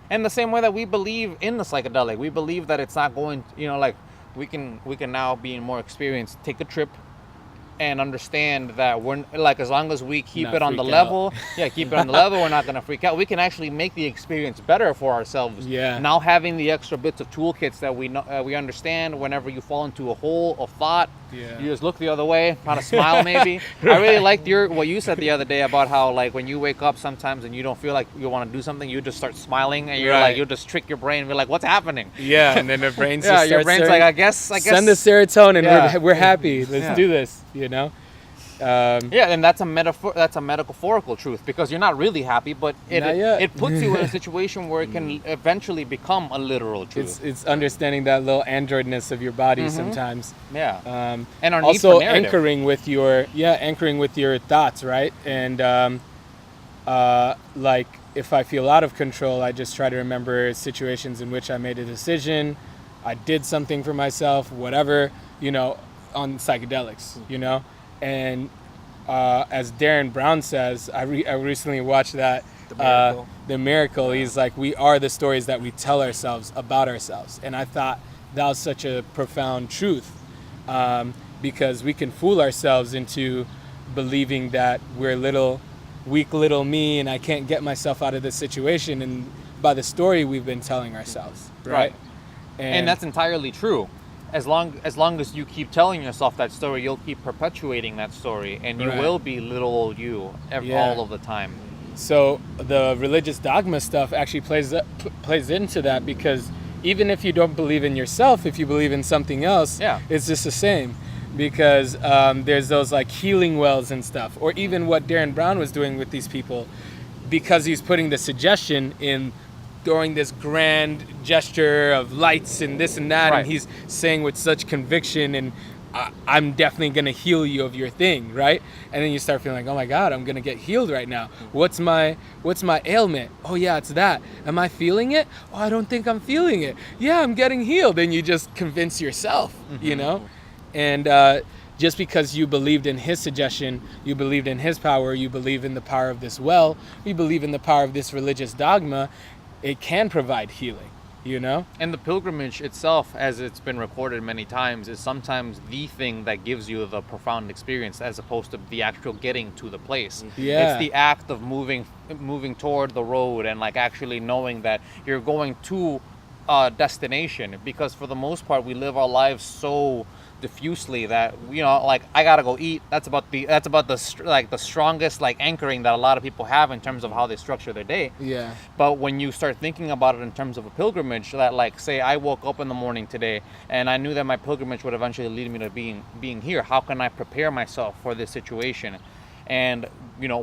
And the same way that we believe in the psychedelic, we believe that it's not going, like we can now, being more experienced, take a trip and understand that we're like, as long as we keep Not it on the freak level, keep it on the level, we're not going to freak out. We can actually make the experience better for ourselves. Yeah. Now having the extra bits of toolkits that we know, we understand, whenever you fall into a hole of thought, you just look the other way, kind of smile maybe. I really liked what you said the other day about how, like, when you wake up sometimes and you don't feel like you want to do something, you just start smiling, and you're like, you'll just trick your brain and be like, what's happening? Yeah, and then the brain your brain's like, I guess send the serotonin. We're happy. Let's do this. And that's a metaphorical truth, because you're not really happy, but it puts you in a situation where it can eventually become a literal truth. It's understanding that little androidness of your body sometimes. And our also need for narrative. anchoring with your thoughts, right? And like, if I feel out of control, I just try to remember situations in which I made a decision, I did something for myself, whatever, on psychedelics, And as Darren Brown says, I recently watched that, The Miracle. He's like, we are the stories that we tell ourselves about ourselves. And I thought that was such a profound truth, because we can fool ourselves into believing that we're weak little me, and I can't get myself out of this situation, and by the story we've been telling ourselves, right? And that's entirely true. As long as you keep telling yourself that story, you'll keep perpetuating that story, and you will be little old you all of the time. So the religious dogma stuff actually plays into that, because even if you don't believe in yourself, if you believe in something else, it's just the same. Because there's those like healing wells and stuff, or even what Darren Brown was doing with these people, because he's putting the suggestion in, throwing this grand gesture of lights and this and that, and he's saying with such conviction, and I'm definitely gonna heal you of your thing, right? And then you start feeling like, oh my God, I'm gonna get healed right now. What's my ailment? Oh yeah, it's that. Am I feeling it? Oh, I don't think I'm feeling it. Yeah, I'm getting healed. And you just convince yourself, And just because you believed in his suggestion, you believed in his power, you believe in the power of this well, you believe in the power of this religious dogma, it can provide healing, And the pilgrimage itself, as it's been recorded many times, is sometimes the thing that gives you the profound experience, as opposed to the actual getting to the place. Yeah. It's the act of moving toward the road, and like actually knowing that you're going to a destination, because for the most part we live our lives so diffusely that like, I gotta go eat. That's about the strongest like anchoring that a lot of people have in terms of how they structure their day. Yeah. But when you start thinking about it in terms of a pilgrimage, that like, say I woke up in the morning today and I knew that my pilgrimage would eventually lead me to being here. How can I prepare myself for this situation, and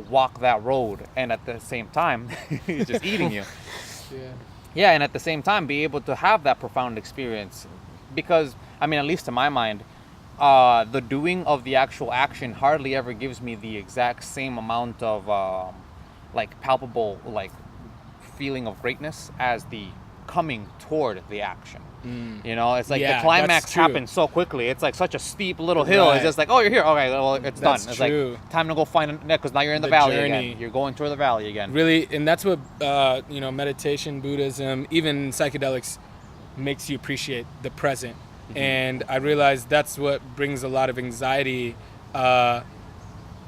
walk that road, and at the same time it's just eating you. And at the same time be able to have that profound experience. Because, at least to my mind, the doing of the actual action hardly ever gives me the exact same amount of like palpable like feeling of greatness as the coming toward the action. It's like the climax happens so quickly. It's like such a steep little hill. It's just like, oh, you're here. Okay, well, it's done. It's true. like time to go find it, because now you're in the valley journey. Again. You're going toward the valley again. Really, and that's what meditation, Buddhism, even psychedelics makes you appreciate the present. And I realized that's what brings a lot of anxiety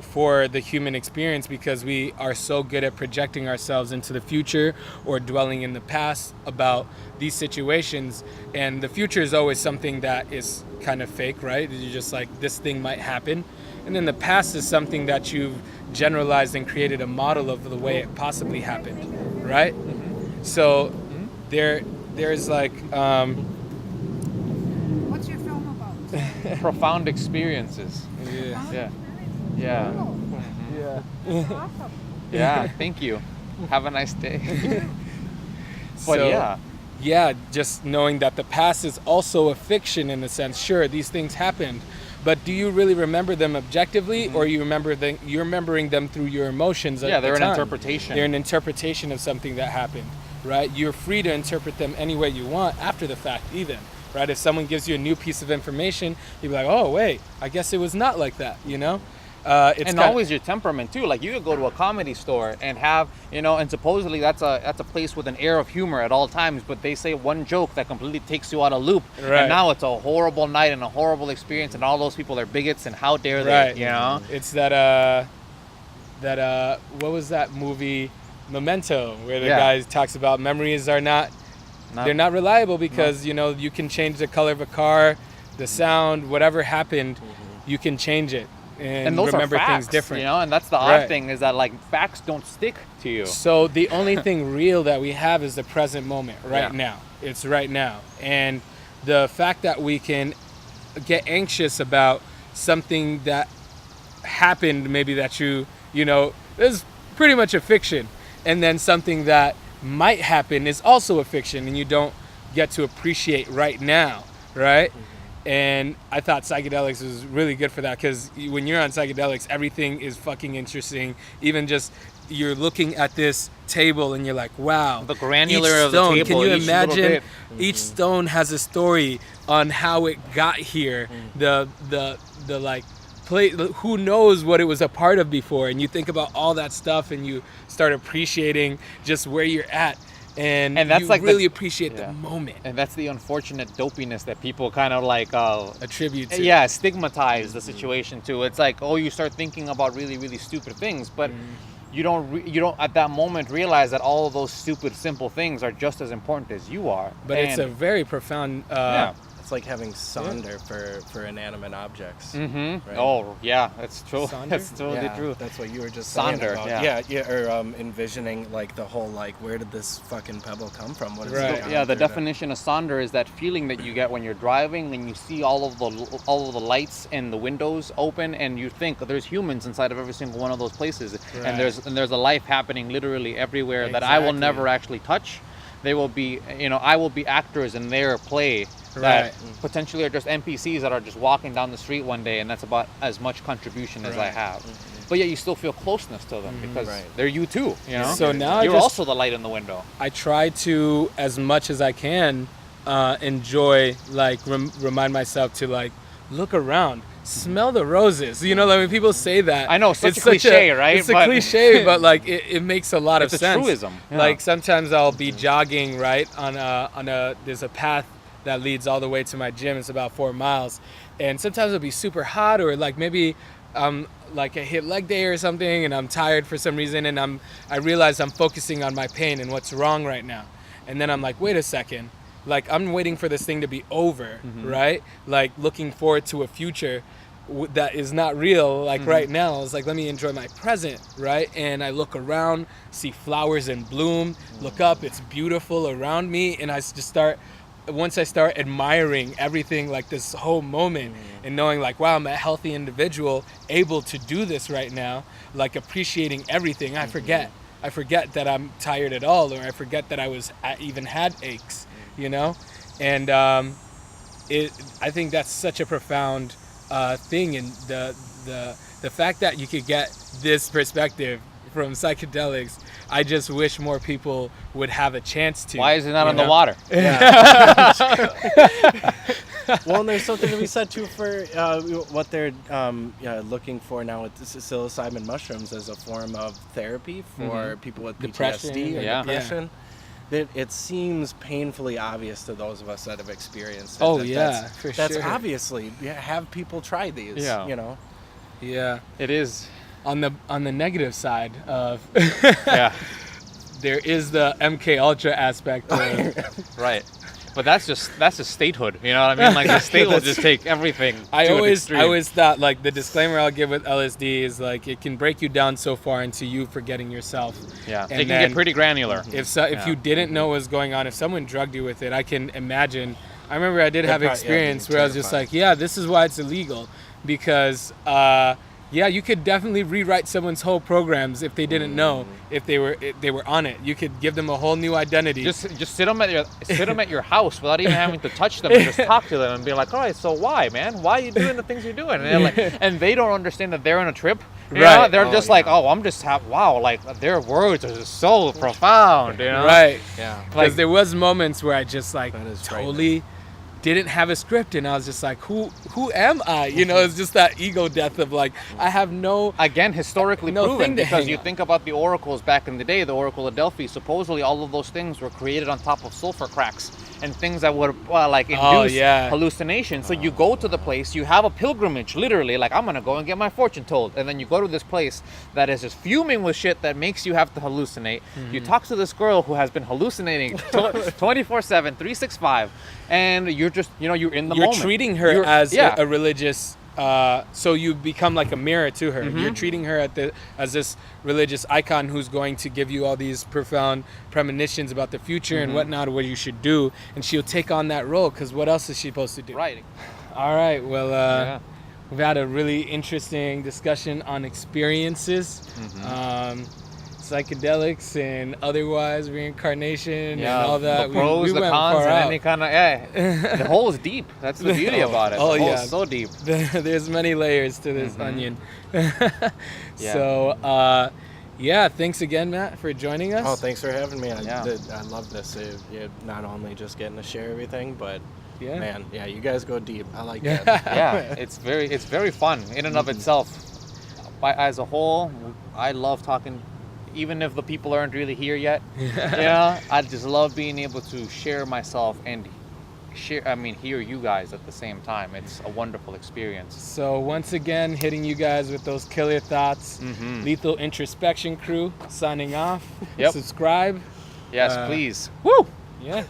for the human experience, because we are so good at projecting ourselves into the future or dwelling in the past about these situations. And the future is always something that is kind of fake, right? You're just like, this thing might happen. And then the past is something that you've generalized and created a model of the way it possibly happened, right? So there's like What's your film about? Profound experiences. yeah. Yeah. Oh, Yeah. awesome. Yeah. Thank you. Have a nice day. But So, yeah, just knowing that the past is also a fiction in a sense. Sure, these things happened, but do you really remember them objectively, or you're remembering them through your emotions? Yeah, at they're the an time? interpretation. They're an interpretation of something that happened, right? You're free to interpret them any way you want after the fact, even, right? If someone gives you a new piece of information, you'd be like, oh wait, I guess it was not like that, you know? It's and kinda- always your temperament too. Like you could go to a comedy store and have, and supposedly that's a place with an air of humor at all times, but they say one joke that completely takes you out of loop. Right. And now it's a horrible night and a horrible experience, and all those people are bigots, and how dare Right. they, you know? It's that what was that movie, Memento, where the Yeah. guy talks about memories are they're not reliable because you can change the color of a car, the sound, whatever happened, you can change it and those remember are facts, things different. and that's the odd Right. thing is that like facts don't stick to you. So the only thing real that we have is the present moment right Yeah. now. It's right now. And the fact that we can get anxious about something that happened, maybe that is pretty much a fiction. And then something that might happen is also a fiction, and you don't get to appreciate right now, right? And I thought psychedelics was really good for that, because when you're on psychedelics, everything is fucking interesting. Even just you're looking at this table and you're like, wow, The granular each of the stone, table, can you each little imagine bit. each stone has a story on how it got here, the like play, who knows what it was a part of before, and you think about all that stuff and you start appreciating just where you're at, and that's you like really appreciate yeah. the moment. And that's the unfortunate dopiness that people kind of like Attribute to. yeah, stigmatize the situation to. It's like, oh, you start thinking about really, really stupid things, but you don't at that moment realize that all of those stupid, simple things are just as important as you are. But it's a very profound yeah. It's like having sonder for inanimate objects. Mm-hmm. Right. Oh, yeah, that's true. Sonder? That's totally Yeah, true. that's what you were just Sonder, saying about. yeah. Or envisioning like the whole like, where did this fucking pebble come from? What is Right. it? Yeah, the definition of sonder is that feeling that you get when you're driving and you see all of the lights and the windows open, and you think there's humans inside of every single one of those places, Right. and there's a life happening literally everywhere that I will Exactly. never actually touch. They will be, I will be actors in their play that Right. potentially are just NPCs that are just walking down the street one day, and that's about as much contribution as I Right. have. But yet you still feel closeness to them because Right. they're you too. So now you're I just also the light in the window. I try to, as much as I can, enjoy, like remind myself to like look around, smell the roses. Like when people say that, I know, such it's a cliche, right? It's a But- cliche, but like it makes a lot It's a of sense. truism, yeah. Like sometimes I'll be jogging right on there's a path that leads all the way to my gym. It's about 4 miles, and sometimes it'll be super hot, or like maybe like I hit leg day or something, and I'm tired for some reason, and I realize I'm focusing on my pain and what's wrong right now, and then I'm like, wait a second, like I'm waiting for this thing to be over, right? Like looking forward to a future that is not real, like right now. It's like, let me enjoy my present, right? And I look around, see flowers in bloom, look up, it's beautiful around me, and I just once I start admiring everything, like this whole moment, and knowing like, wow, I'm a healthy individual able to do this right now, like appreciating everything. I forget that I'm tired at all, or I forget that I even had aches, and I think that's such a profound thing, and the fact that you could get this perspective from psychedelics, I just wish more people would have a chance to. Why is it not you on the know? water? Well, and there's something to be said too for what they're looking for now with psilocybin mushrooms as a form of therapy for people with Depression, PTSD or yeah. depression. It seems painfully obvious to those of us that have experienced it. Oh, that yeah, for that's sure. obviously have people try these. Yeah. Yeah. It is. on the negative side of Yeah. there is the MK Ultra aspect of Right. But that's just statehood. You know what I mean? Like the state will just take everything. I to an always extreme. thought, like, the disclaimer I'll give with LSD is like it can break you down so far into you forgetting yourself. Yeah. And It can then get pretty granular. if Yeah. you didn't know what was going on, if someone drugged you with it, I can imagine. I remember I did have probably- experience yeah, where I was just terrifying. like, yeah, this is why it's illegal, because yeah, you could definitely rewrite someone's whole programs if they didn't know if they were on it. You could give them a whole new identity. Just sit them at your house without even having to touch them and just talk to them and be like, all right, so why, man? Why are you doing the things you're doing? And they're like, and they don't understand that they're on a trip. You know? Right. They're Oh, just yeah. like, oh, I'm just wow, like their words are just so profound, you know? Right. Yeah. Because there was moments where I just like That is totally didn't have a script, and I was just like, who am I? You know, it's just that ego death of like, I have no. Again, historically No proven, thing to because hang you on. think about the oracles back in the day, the Oracle of Delphi, supposedly all of those things were created on top of sulfur cracks and things that would like induce yeah. hallucination. So you go to the place, you have a pilgrimage, literally, like I'm gonna go and get my fortune told, and then you go to this place that is just fuming with shit that makes you have to hallucinate. You talk to this girl who has been hallucinating 24/7, 365, and you're just, you're in the You're moment. treating her You're- as yeah. a religious. So you become like a mirror to her. You're treating her as this religious icon who's going to give you all these profound premonitions about the future and whatnot, what you should do, and she'll take on that role because what else is she supposed to do? Right. All right. Well, Yeah. we've had a really interesting discussion on experiences, psychedelics, and otherwise reincarnation and all that. The pros, we the went cons, far and out. any kind of the hole is deep. That's the beauty about it. Oh, The hole yeah. is so deep. There's many layers to this onion. Yeah. So, yeah, thanks again, Matt, for joining us. Oh, thanks for having me. Yeah. I love this. Not only just getting to share everything, but Yeah. man, yeah, you guys go deep. I like Yeah. that. Yeah, it's very fun in and of itself. As a whole, I love talking, even if the people aren't really here yet. Yeah, I just love being able to share myself and hear you guys at the same time. It's a wonderful experience. So once again, hitting you guys with those killer thoughts. Lethal Introspection Crew signing off. Yep. Subscribe. Yes, Uh, please. Woo! Yeah.